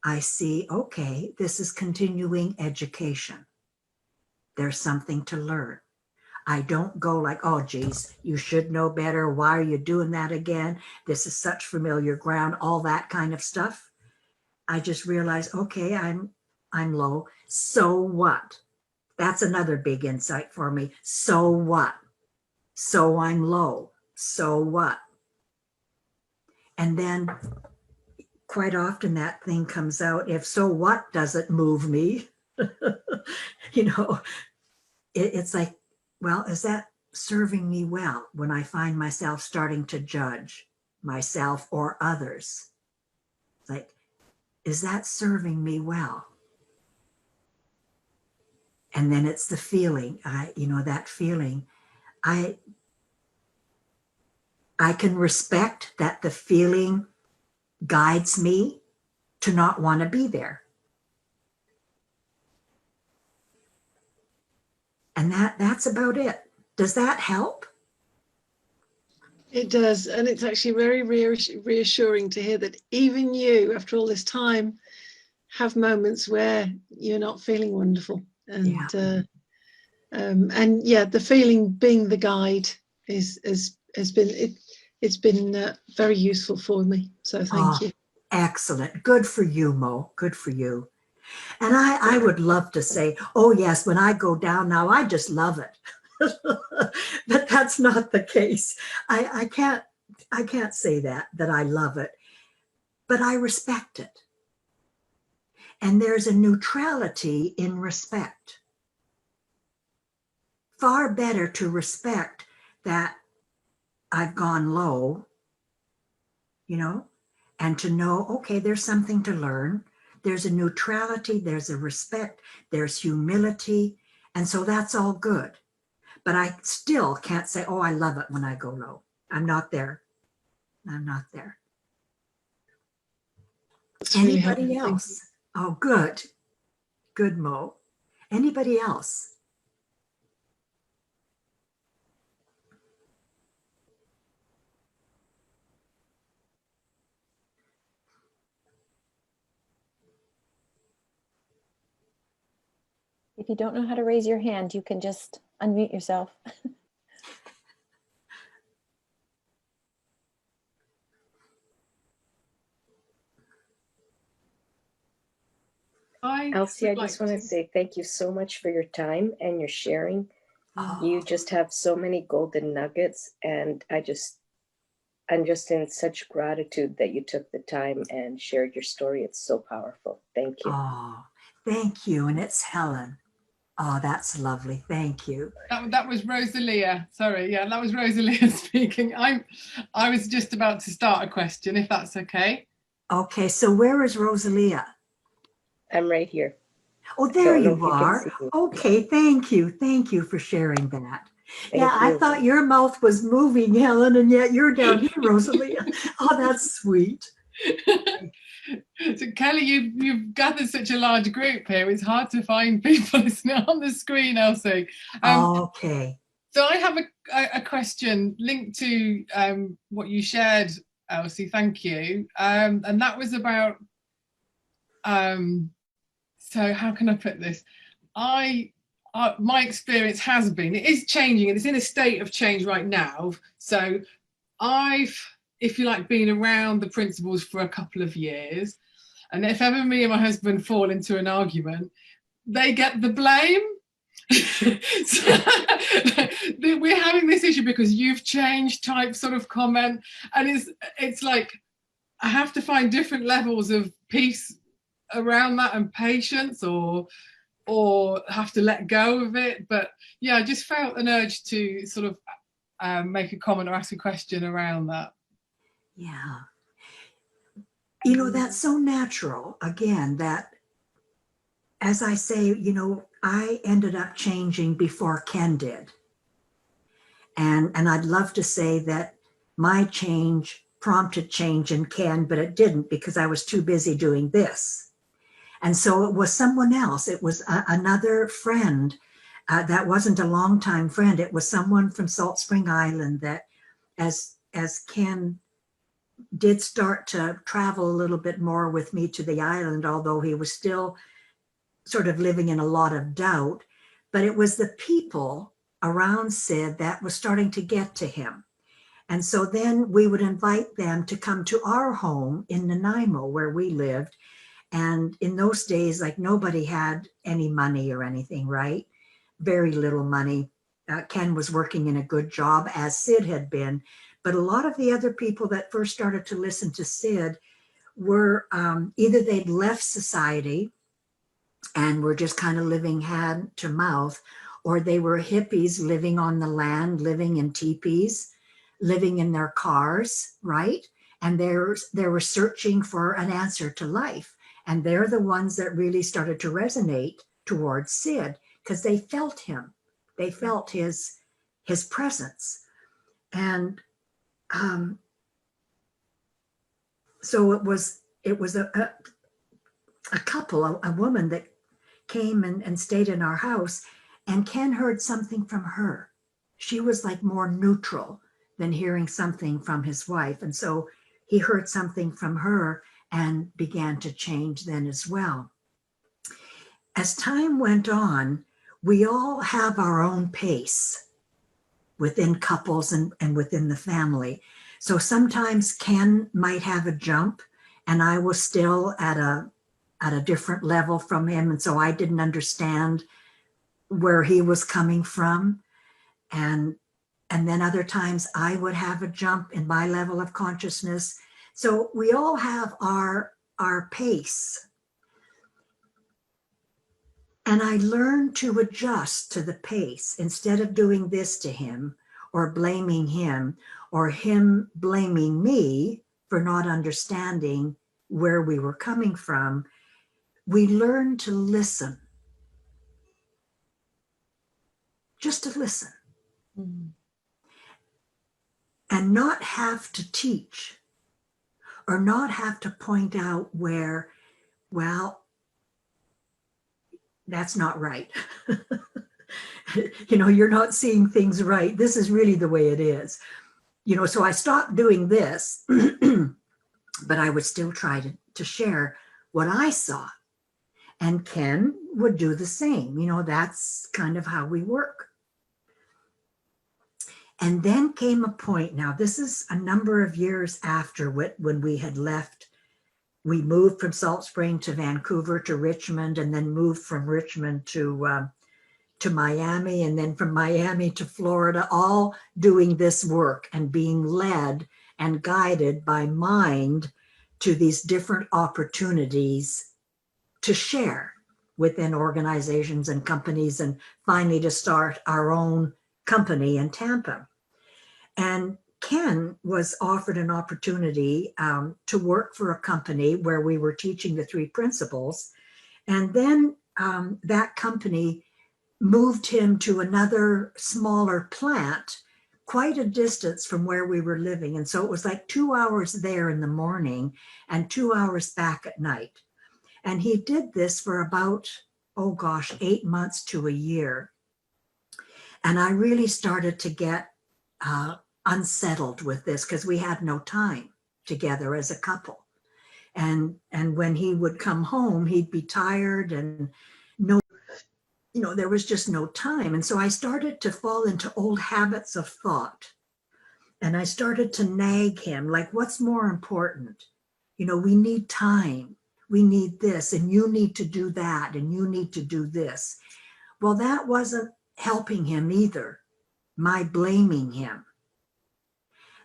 I see, okay, this is continuing education. There's something to learn. I don't go like, oh, geez, you should know better. Why are you doing that again? This is such familiar ground, all that kind of stuff. I just realize, okay, I'm low. So what? That's another big insight for me. So what? So I'm low. So what? And then quite often that thing comes out, if so what doesn't move me, you know, it's like, well, is that serving me well when I find myself starting to judge myself or others? It's like, is that serving me well? And then it's the feeling, that feeling. I can respect that the feeling guides me to not want to be there. And that's about it. Does that help? It does. And it's actually very reassuring to hear that even you, after all this time, have moments where you're not feeling wonderful. And yeah, the feeling being the guide has been it's been very useful for me. So thank you. Excellent. Good for you, Mo. Good for you. And I would love to say, oh yes, when I go down now, I just love it. But that's not the case. I can't say that I love it, but I respect it. And there's a neutrality in respect. Far better to respect that I've gone low, and to know, okay, there's something to learn. There's a neutrality, there's a respect, there's humility. And so that's all good. But I still can't say, oh, I love it when I go low. I'm not there. I'm not there. Anybody else? Oh, good. Good, Mo. Anybody else? If you don't know how to raise your hand, you can just unmute yourself. Elsie, I just want to say thank you so much for your time and your sharing. You just have so many golden nuggets, and I'm just in such gratitude that you took the time and shared your story. It's so powerful. Thank you. Oh, thank you. And it's Helen. Oh, that's lovely. Thank you. That was Rosalia. Sorry, yeah, that was Rosalia speaking. I was just about to start a question, if that's okay. Okay, so where is Rosalia? I'm right here. Oh, there you are. Okay, thank you. Thank you for sharing that. I thought your mouth was moving, Helen, and yet you're down here, Rosalia. Oh, that's sweet. So Kelly, you've gathered such a large group here. It's hard to find people. It's not on the screen, Elsie. Okay. So I have a question linked to what you shared Elsie. Thank you. And that was about, so how can I put this? My experience has been, it is changing and it's in a state of change right now. So I've, if you like, been around the principles for a couple of years. And if ever me and my husband fall into an argument, they get the blame. So, we're having this issue because you've changed type sort of comment. And it's like, I have to find different levels of peace around that and patience, or have to let go of it. But yeah, I just felt an urge to sort of make a comment or ask a question around that. Yeah. You know, that's so natural, again, that as I say, you know, I ended up changing before Ken did. And I'd love to say that my change prompted change in Ken, but it didn't, because I was too busy doing this. And so it was someone else. It was another friend that wasn't a longtime friend. It was someone from Salt Spring Island that, as Ken did start to travel a little bit more with me to the island, although he was still sort of living in a lot of doubt. But it was the people around Sid that was starting to get to him. And so then we would invite them to come to our home in Nanaimo, where we lived. And in those days, like, nobody had any money or anything, right? Very little money. Ken was working in a good job, as Sid had been. But a lot of the other people that first started to listen to Sid were either they'd left society and were just kind of living hand to mouth, or they were hippies living on the land, living in teepees, living in their cars, right? And they were searching for an answer to life. And they're the ones that really started to resonate towards Sid, because they felt him. They felt his presence. And so it was a couple, a woman that came and stayed in our house, and Ken heard something from her. She was like more neutral than hearing something from his wife. And so he heard something from her and began to change then as well. As time went on, we all have our own pace within couples and within the family. So sometimes Ken might have a jump and I was still at a different level from him. And so I didn't understand where he was coming from. And then other times I would have a jump in my level of consciousness. So we all have our pace. And I learned to adjust to the pace instead of doing this to him or blaming him or him blaming me for not understanding where we were coming from. We learned to listen. Just to listen. Mm-hmm. And not have to teach or not have to point out where, well, that's not right. You know, you're not seeing things right. This is really the way it is. You know, so I stopped doing this, but I would still try to share what I saw. And Ken would do the same. You know, that's kind of how we work. And then came a point, now this is a number of years after when we had left. We moved from Salt Spring to Vancouver to Richmond, and then moved from Richmond to Miami, and then from Miami to Florida, all doing this work and being led and guided by mind to these different opportunities to share within organizations and companies, and finally to start our own company in Tampa. And Ken was offered an opportunity to work for a company where we were teaching the 3 principles. And then that company moved him to another smaller plant, quite a distance from where we were living. And so it was like 2 hours there in the morning and 2 hours back at night. And he did this for about, 8 months to a year. And I really started to get unsettled with this because we had no time. together as a couple. And when he would come home, he'd be tired and there was just no time. And so I started to fall into old habits of thought. And I started to nag him, like, what's more important? We need time. We need this, and you need to do that, and you need to do this. Well, that wasn't helping him either, my blaming him.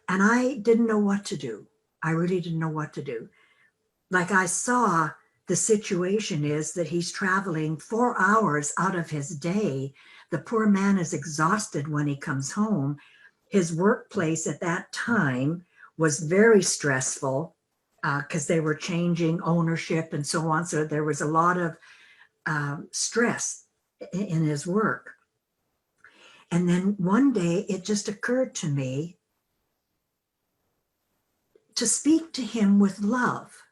And I didn't know what to do. I really didn't know what to do. Like, I saw the situation is that he's traveling 4 hours out of his day. The poor man is exhausted when he comes home. His workplace at that time was very stressful because they were changing ownership and so on. So there was a lot of stress in his work. And then one day it just occurred to me to speak to him with love.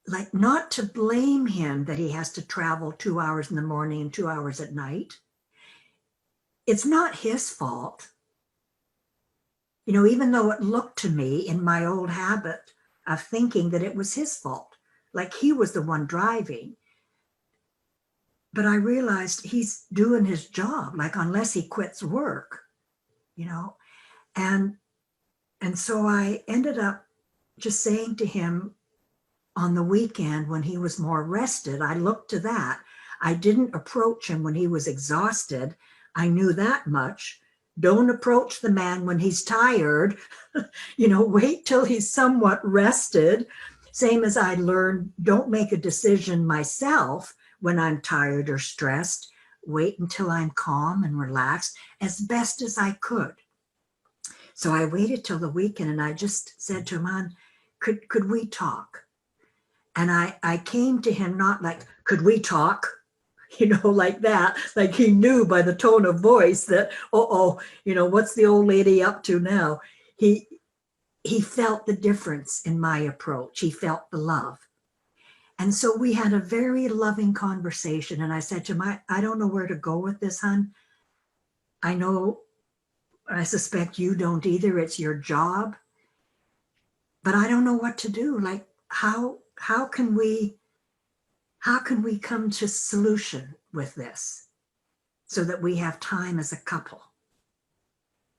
Like, not to blame him that he has to travel 2 hours in the morning and 2 hours at night. It's not his fault. Even though it looked to me in my old habit of thinking that it was his fault, like he was the one driving. But I realized he's doing his job, like, unless he quits work, and so I ended up just saying to him on the weekend when he was more rested, I looked to that. I didn't approach him when he was exhausted. I knew that much. Don't approach the man when he's tired. Wait till he's somewhat rested. Same as I learned, don't make a decision myself when I'm tired or stressed. Wait until I'm calm and relaxed as best as I could. So I waited till the weekend and I just said to him, could we talk? And I came to him not like, could we talk? Like that, like he knew by the tone of voice that, what's the old lady up to now? He felt the difference in my approach. He felt the love. And so we had a very loving conversation. And I said to him, I don't know where to go with this, hon. I suspect you don't either. It's your job. But I don't know what to do. Like, how can we come to solution with this so that we have time as a couple?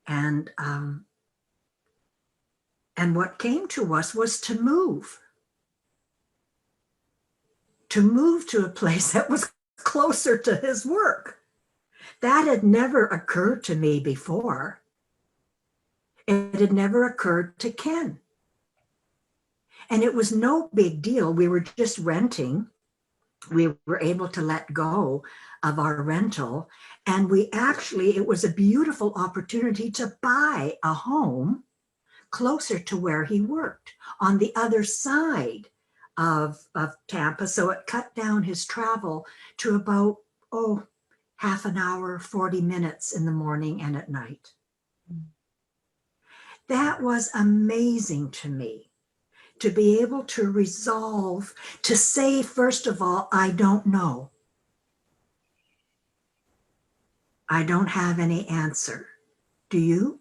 And what came to us was to move to a place that was closer to his work. That had never occurred to me before. It had never occurred to Ken. And it was no big deal. We were just renting. We were able to let go of our rental. And it was a beautiful opportunity to buy a home closer to where he worked on the other side of Tampa. So it cut down his travel to about, half an hour, 40 minutes in the morning and at night. That was amazing to me, to be able to resolve, to say, first of all, I don't know. I don't have any answer. Do you?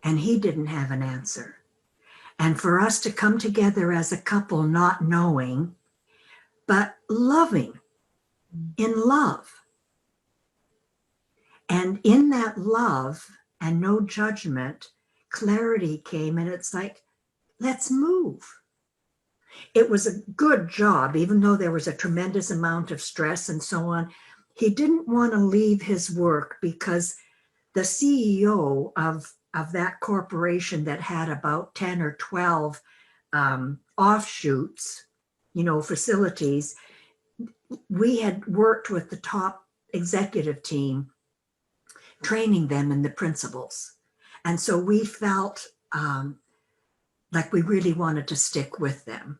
And he didn't have an answer. And for us to come together as a couple, not knowing, but loving, in love. And in that love and no judgment, clarity came, and it's like, let's move. It was a good job, even though there was a tremendous amount of stress and so on. He didn't want to leave his work because the CEO of that corporation that had about 10 or 12 offshoots, facilities, we had worked with the top executive team, training them in the principles. And so we felt like we really wanted to stick with them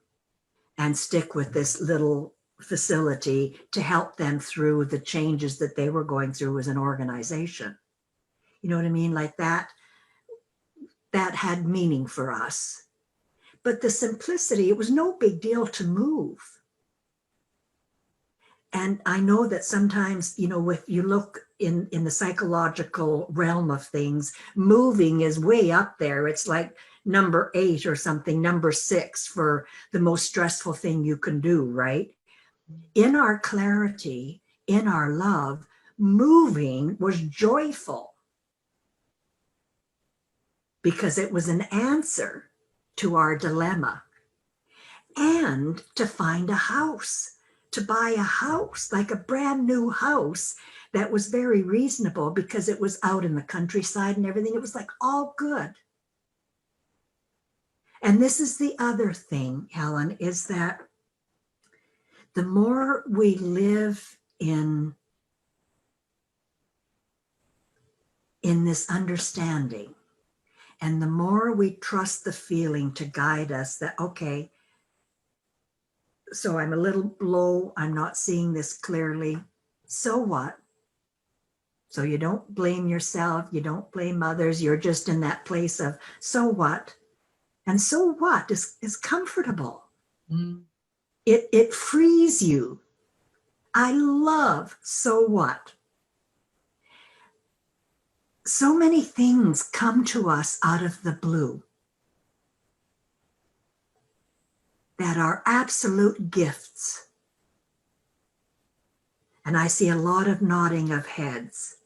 and stick with this little facility to help them through the changes that they were going through as an organization. You know what I mean? Like that had meaning for us. But the simplicity, it was no big deal to move. And I know that sometimes, you know, if you look in the psychological realm of things, moving is way up there. It's like number 8 or something, number 6 for the most stressful thing you can do, right? In our clarity, in our love, moving was joyful because it was an answer to our dilemma. And to find a house, to buy a house, like a brand new house that was very reasonable because it was out in the countryside and everything. It was like all good. And this is the other thing, Helen, is that the more we live in this understanding, and the more we trust the feeling to guide us that, okay, so I'm a little low, I'm not seeing this clearly. So what? So you don't blame yourself, you don't blame others, you're just in that place of so what? And so what is comfortable. Mm. It frees you. I love so what. So many things come to us out of the blue that are absolute gifts. And I see a lot of nodding of heads.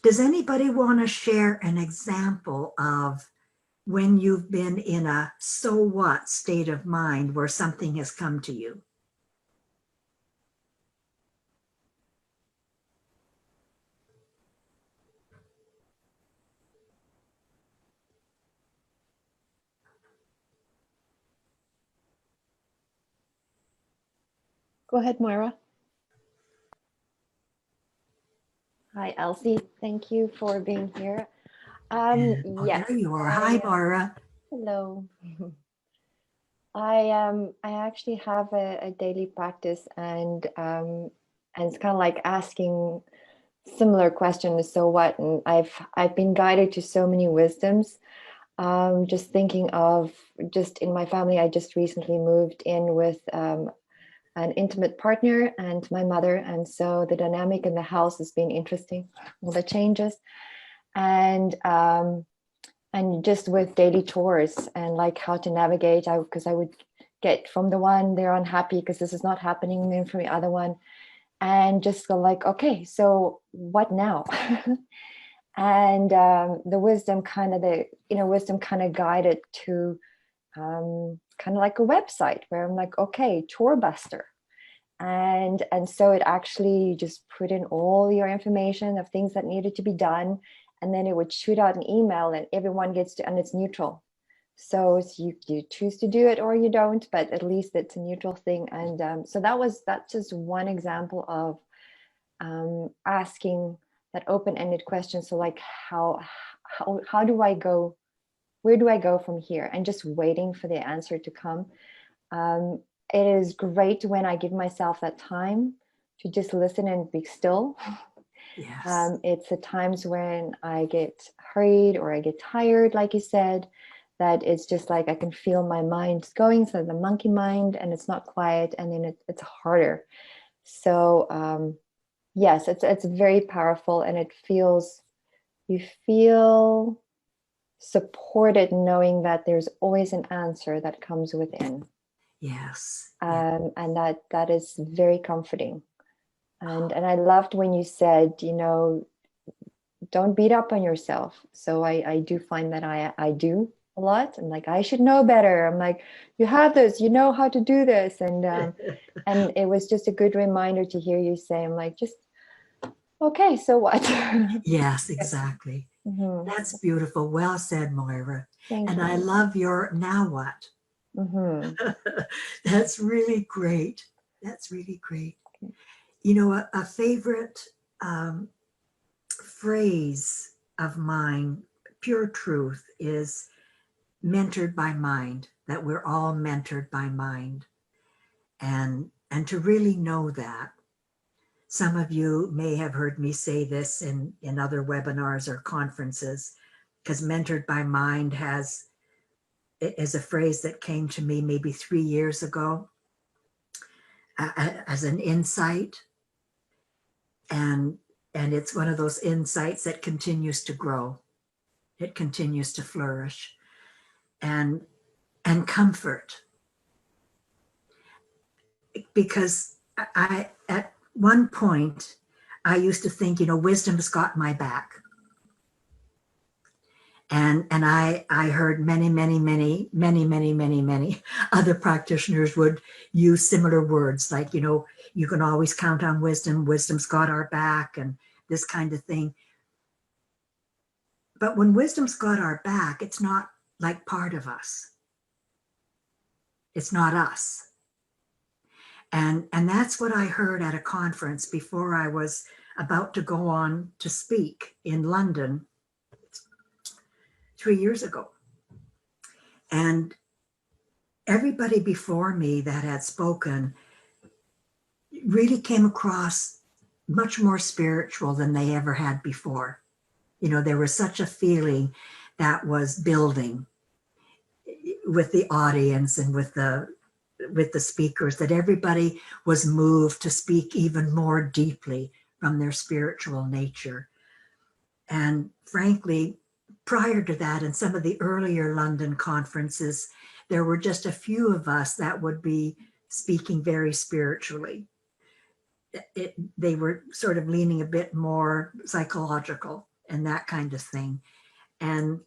Does anybody want to share an example of when you've been in a so what state of mind where something has come to you? Go ahead, Moira. Hi, Elsie. Thank you for being here. Oh, Yes. there you are. Hi, Mara. Hello. I actually have a daily practice, and it's kind of like asking similar questions. So what? And I've been guided to so many wisdoms. Just thinking of just in my family, I just recently moved in with an intimate partner and my mother, and so the dynamic in the house has been interesting. All the changes, and just with daily chores and like how to navigate. Because I would get from the one they're unhappy because this is not happening, and then from the other one, and just go like, okay, so what now? And the wisdom kind of guided to kind of like a website where I'm like, okay, chore buster. And so it actually just put in all your information of things that needed to be done. And then it would shoot out an email and everyone gets to, and it's neutral. So you choose to do it or you don't, but at least it's a neutral thing. And so that's just one example of asking that open-ended question. So like, how do I go? Where do I go from here? And just waiting for the answer to come. It is great when I give myself that time to just listen and be still. Yes. It's the times when I get hurried or I get tired, like you said, that it's just like I can feel my mind going, so the monkey mind, and it's not quiet, and then it's harder. So yes, it's very powerful, and you feel supported knowing that there's always an answer that comes within. Yes. And that is very comforting. And I loved when you said, don't beat up on yourself. So I do find that I do a lot. I'm like, I should know better. I'm like, you have this, you know how to do this. And and it was just a good reminder to hear you say, I'm like, just, okay, so what? Yes, exactly. Mm-hmm. That's beautiful. Well said, Moira. Thank and you. I love your now what. Mm-hmm. That's really great. That's really great. You know, a favorite phrase of mine, pure truth, is mentored by mind, that we're all mentored by mind. And to really know that, some of you may have heard me say this in other webinars or conferences, because mentored by mind is a phrase that came to me maybe 3 years ago. as an insight, and it's one of those insights that continues to grow. It continues to flourish, and comfort. Because I at one point I used to think, wisdom's got my back. And I heard many other practitioners would use similar words like, you can always count on wisdom, wisdom's got our back, and this kind of thing. But when wisdom's got our back, it's not like part of us. It's not us. And that's what I heard at a conference before I was about to go on to speak in London 3 years ago. And everybody before me that had spoken really came across much more spiritual than they ever had before. There was such a feeling that was building with the audience and with the speakers, that everybody was moved to speak even more deeply from their spiritual nature. And frankly, prior to that, in some of the earlier London conferences, there were just a few of us that would be speaking very spiritually. They were sort of leaning a bit more psychological and that kind of thing. And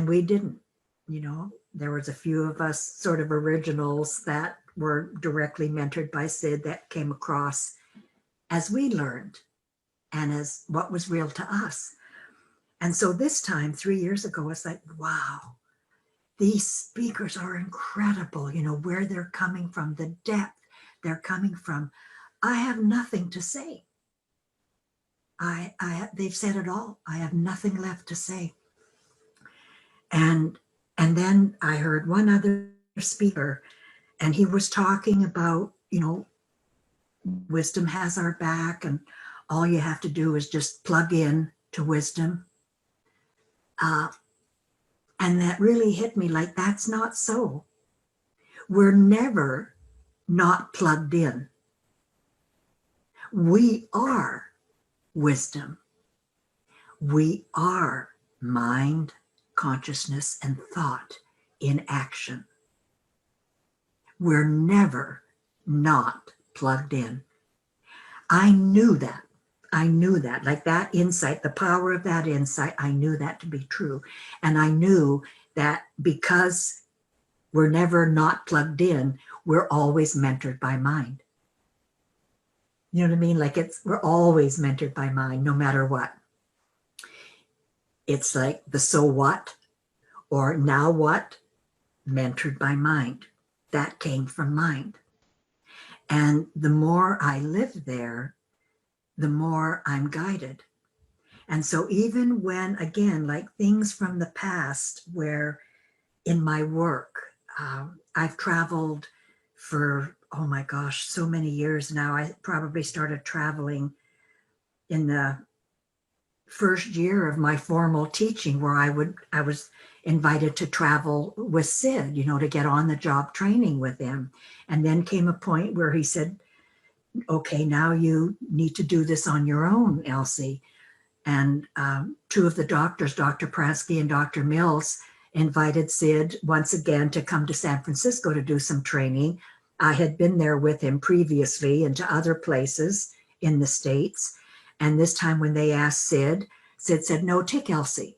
we didn't, there was a few of us sort of originals that were directly mentored by Sid that came across as we learned and as what was real to us. And so this time, 3 years ago, it's like, wow, these speakers are incredible, where they're coming from, the depth they're coming from. I have nothing to say. They've said it all. I have nothing left to say. And then I heard one other speaker, and he was talking about, wisdom has our back, and all you have to do is just plug in to wisdom. And that really hit me, like, that's not so. We're never not plugged in. We are wisdom. We are mind, consciousness, and thought in action. We're never not plugged in. I knew that. Like that insight, the power of that insight, I knew that to be true. And I knew that because we're never not plugged in, we're always mentored by mind. You know what I mean? Like we're always mentored by mind, no matter what. It's like the so what or now what, mentored by mind. That came from mind. And the more I live there, the more I'm guided. And so even when, again, like things from the past where in my work, I've traveled for, oh my gosh, so many years now. I probably started traveling in the first year of my formal teaching, where I was invited to travel with Sid, to get on the job training with him. And then came a point where he said, okay, now you need to do this on your own, Elsie. And two of the doctors, Dr. Prasky and Dr. Mills, invited Sid once again to come to San Francisco to do some training. I had been there with him previously and to other places in the States. And this time when they asked Sid said, no, take Elsie.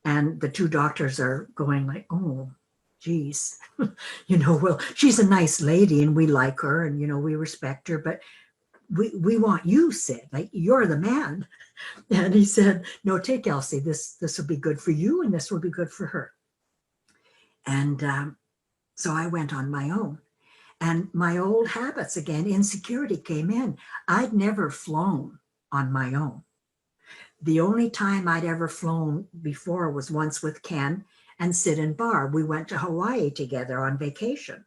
And the two doctors are going like, oh, geez, well, she's a nice lady and we like her and, we respect her, but we want you, Sid, like you're the man. And he said, no, take Elsie. This will be good for you and this will be good for her. And so I went on my own. And my old habits again, insecurity came in. I'd never flown on my own. The only time I'd ever flown before was once with Ken and Sid and Barb. We went to Hawaii together on vacation.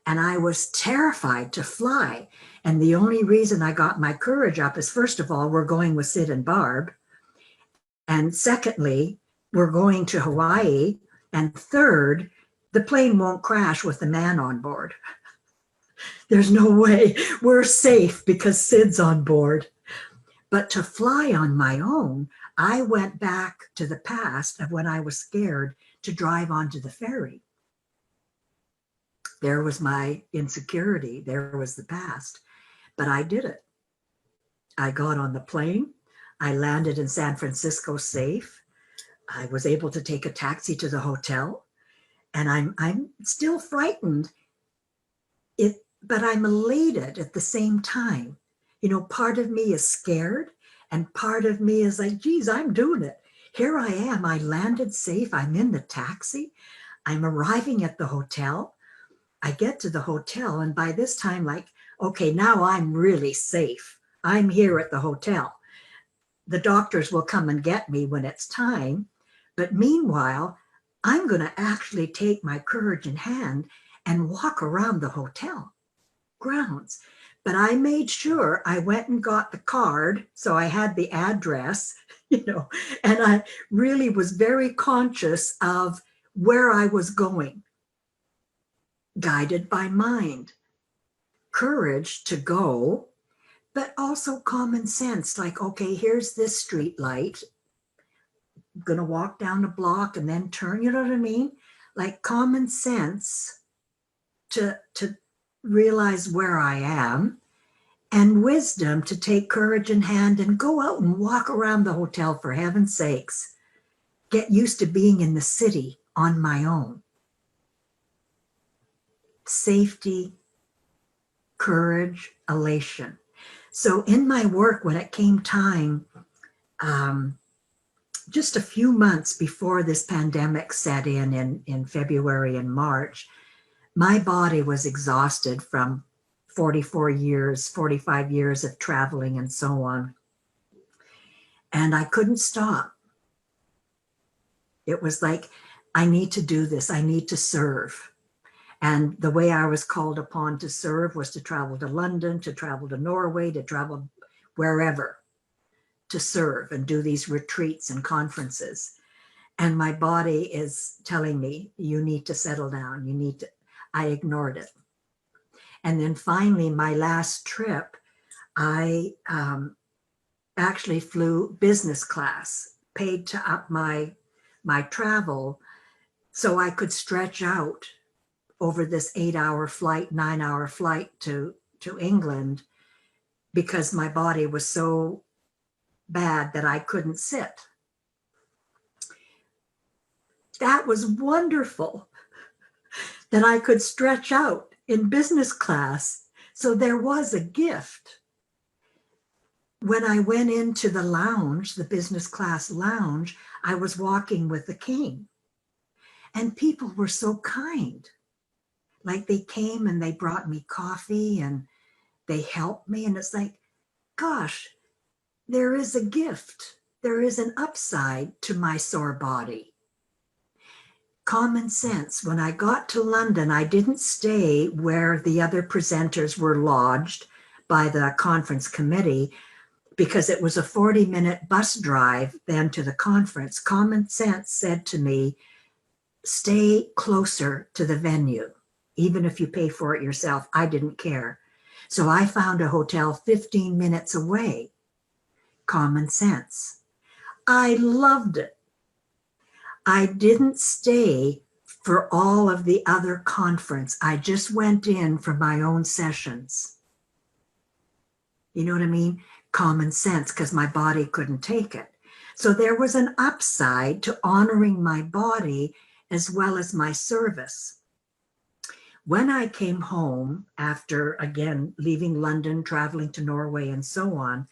And I was terrified to fly. And the only reason I got my courage up is, first of all, we're going with Sid and Barb. And secondly, we're going to Hawaii. And third, the plane won't crash with the man on board. There's no way. We're safe because Sid's on board. But to fly on my own, I went back to the past of when I was scared to drive onto the ferry. There was my insecurity. There was the past. But I did it. I got on the plane. I landed in San Francisco safe. I was able to take a taxi to the hotel. And I'm still frightened, but I'm elated at the same time. You know, part of me is scared and part of me is like, geez, I'm doing it. Here I am. I landed safe. I'm in the taxi. I'm arriving at the hotel. I get to the hotel and by this time, like, okay, now I'm really safe. I'm here at the hotel. The doctors will come and get me when it's time. But meanwhile, I'm going to actually take my courage in hand and walk around the hotel grounds. But I made sure I went and got the card. So I had the address, you know, and I really was very conscious of where I was going, guided by mind, courage to go, but also common sense. Like, okay, here's this street light. I'm going to walk down the block and then turn, you know what I mean? Like common sense to realize where I am, and wisdom to take courage in hand and go out and walk around the hotel, for heaven's sakes. Get used to being in the city on my own. Safety, courage, elation. So in my work, when it came time, just a few months before this pandemic set in February and March, my body was exhausted from 44 years, 45 years of traveling and so on. And I couldn't stop. It was like, I need to do this. I need to serve. And the way I was called upon to serve was to travel to London, to travel to Norway, to travel wherever to serve and do these retreats and conferences. And my body is telling me, you need to settle down. You need to, I ignored it. And then finally, my last trip, I actually flew business class, paid to up my travel so I could stretch out over this 8-hour flight, 9-hour flight to England, because my body was so bad that I couldn't sit. That was wonderful that I could stretch out in business class. So there was a gift. When I went into the lounge, the business class lounge, I was walking with the king. And people were so kind. Like they came and they brought me coffee and they helped me. And it's like, gosh, there is a gift. There is an upside to my sore body. Common sense. When I got to London, I didn't stay where the other presenters were lodged by the conference committee because it was a 40-minute bus drive then to the conference. Common sense said to me, stay closer to the venue, even if you pay for it yourself. I didn't care. So I found a hotel 15 minutes away. Common sense. I loved it. I didn't stay for all of the other conference. I just went in for my own sessions. You know what I mean? Common sense, because my body couldn't take it. So there was an upside to honoring my body as well as my service. When I came home after, again, leaving London, traveling to Norway and so on,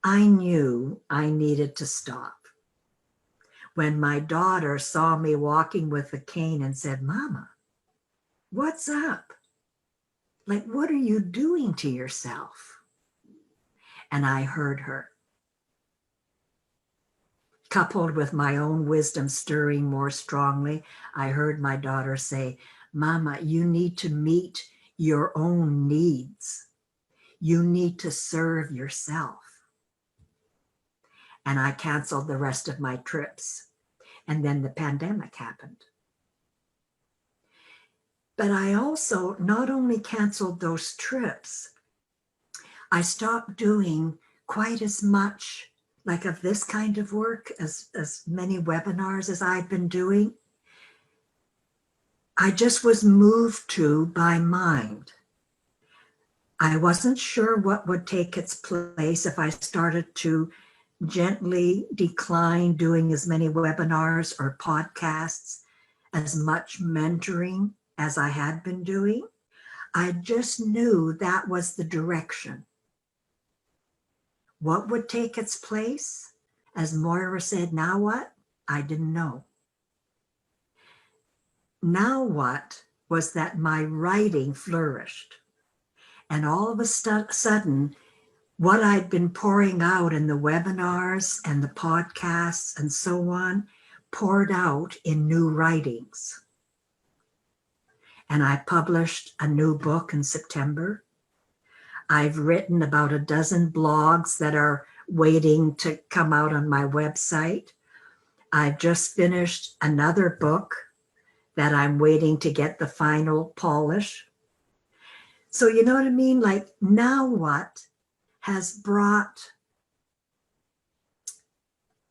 I knew I needed to stop. When my daughter saw me walking with a cane and said, Mama, what's up? Like, what are you doing to yourself? And I heard her. Coupled with my own wisdom stirring more strongly, I heard my daughter say, Mama, you need to meet your own needs. You need to serve yourself. And I canceled the rest of my trips. And then the pandemic happened. But I also not only canceled those trips, I stopped doing quite as much like of this kind of work, as many webinars as I've been doing. I just was moved to by mind. I wasn't sure what would take its place if I started to gently decline doing as many webinars or podcasts, as much mentoring as I had been doing. I just knew that was the direction. What would take its place? As Moira said, now what? I didn't know. Now what was that my writing flourished. And all of a sudden, what I'd been pouring out in the webinars and the podcasts and so on, poured out in new writings. And I published a new book in September. I've written about a dozen blogs that are waiting to come out on my website. I've just finished another book that I'm waiting to get the final polish. So you know what I mean? Like, now what has brought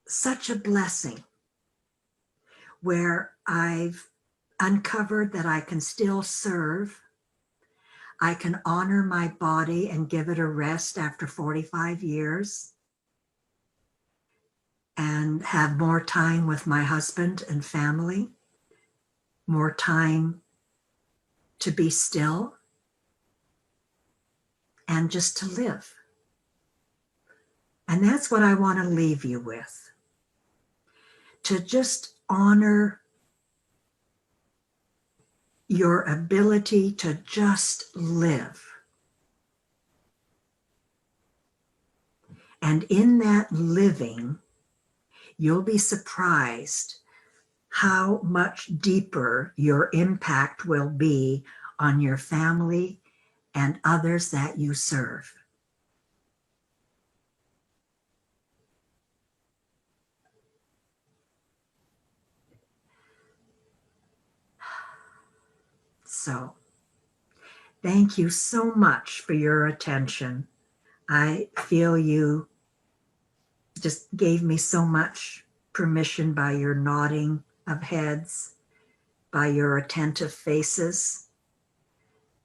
such a blessing, where I've uncovered that I can still serve. I can honor my body and give it a rest after 45 years and have more time with my husband and family, more time to be still and just to live. And that's what I want to leave you with, to just honor your ability to just live. And in that living, you'll be surprised how much deeper your impact will be on your family and others that you serve. So, thank you so much for your attention. I feel you just gave me so much permission by your nodding of heads, by your attentive faces,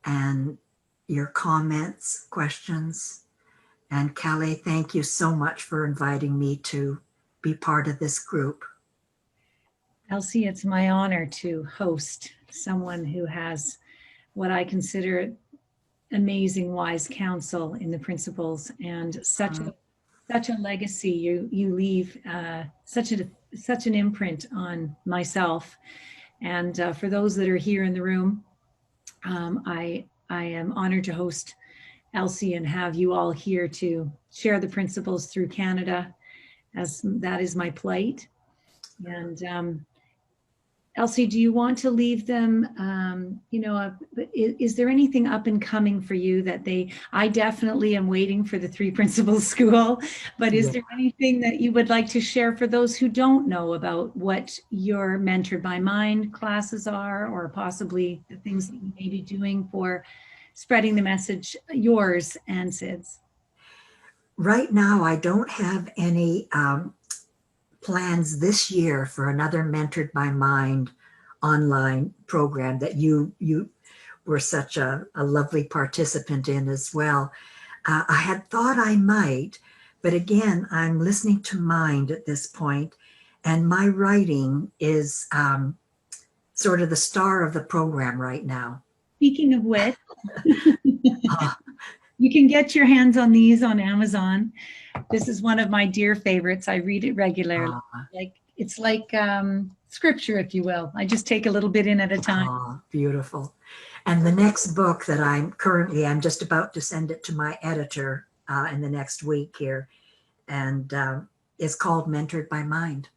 and your comments, questions. And Callie, thank you so much for inviting me to be part of this group. Elsie, it's my honor to host someone who has what I consider amazing wise counsel in the principles, and such a legacy. You leave such an imprint on myself. And for those that are here in the room, I am honored to host Elsie and have you all here to share the principles through Canada, as that is my plight. And Elsie, do you want to leave them, is there anything up and coming for you that I definitely am waiting for the Three Principles School, but is there anything that you would like to share for those who don't know about what your Mentored by Mind classes are, or possibly the things that you may be doing for spreading the message, yours and Sid's? Right now, I don't have any plans this year for another Mentored by Mind online program that you were such a lovely participant in as well. I had thought I might, but again, I'm listening to mind at this point, and my writing is sort of the star of the program right now. Speaking of which, you can get your hands on these on Amazon. This is one of my dear favorites. I read it regularly. It's like scripture, if you will. I just take a little bit in at a time. Beautiful. And the next book that I'm just about to send it to my editor in the next week here. And it's called Mentored by Mind.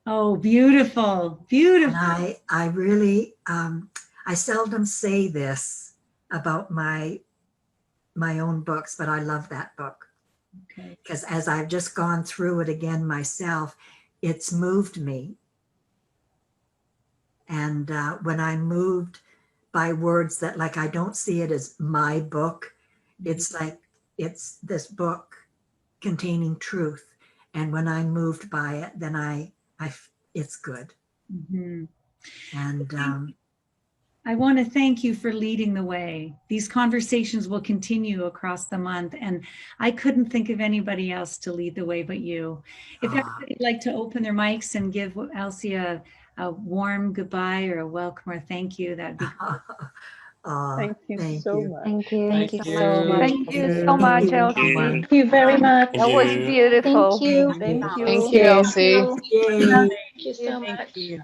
Oh, beautiful, beautiful. And I really, I seldom say this about my own books, but I love that book. Okay. Because as I've just gone through it again myself, it's moved me. And when I'm moved by words that, like, I don't see it as my book. It's like, it's this book containing truth. And when I'm moved by it, then it's good. Mhm. And I want to thank you for leading the way. These conversations will continue across the month, and I couldn't think of anybody else to lead the way but you. If everybody'd like to open their mics and give Elsie a warm goodbye or a welcome or thank you, that'd be great. Thank you so much. Thank you. Thank Thank you so much. Thank you so Thank much, you. Elsie. Thank you very much. Thank That was you. beautiful. Thank you. Thank you, Elsie. Yay. Thank you so Thank much. you.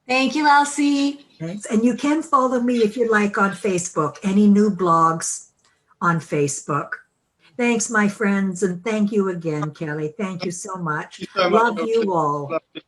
Thank you, Elsie. Thanks. And you can follow me if you like on Facebook, any new blogs on Facebook. Thanks, my friends. And thank you again, Kelly. Thank you so much. Thank you so much, Love you all. Elsie.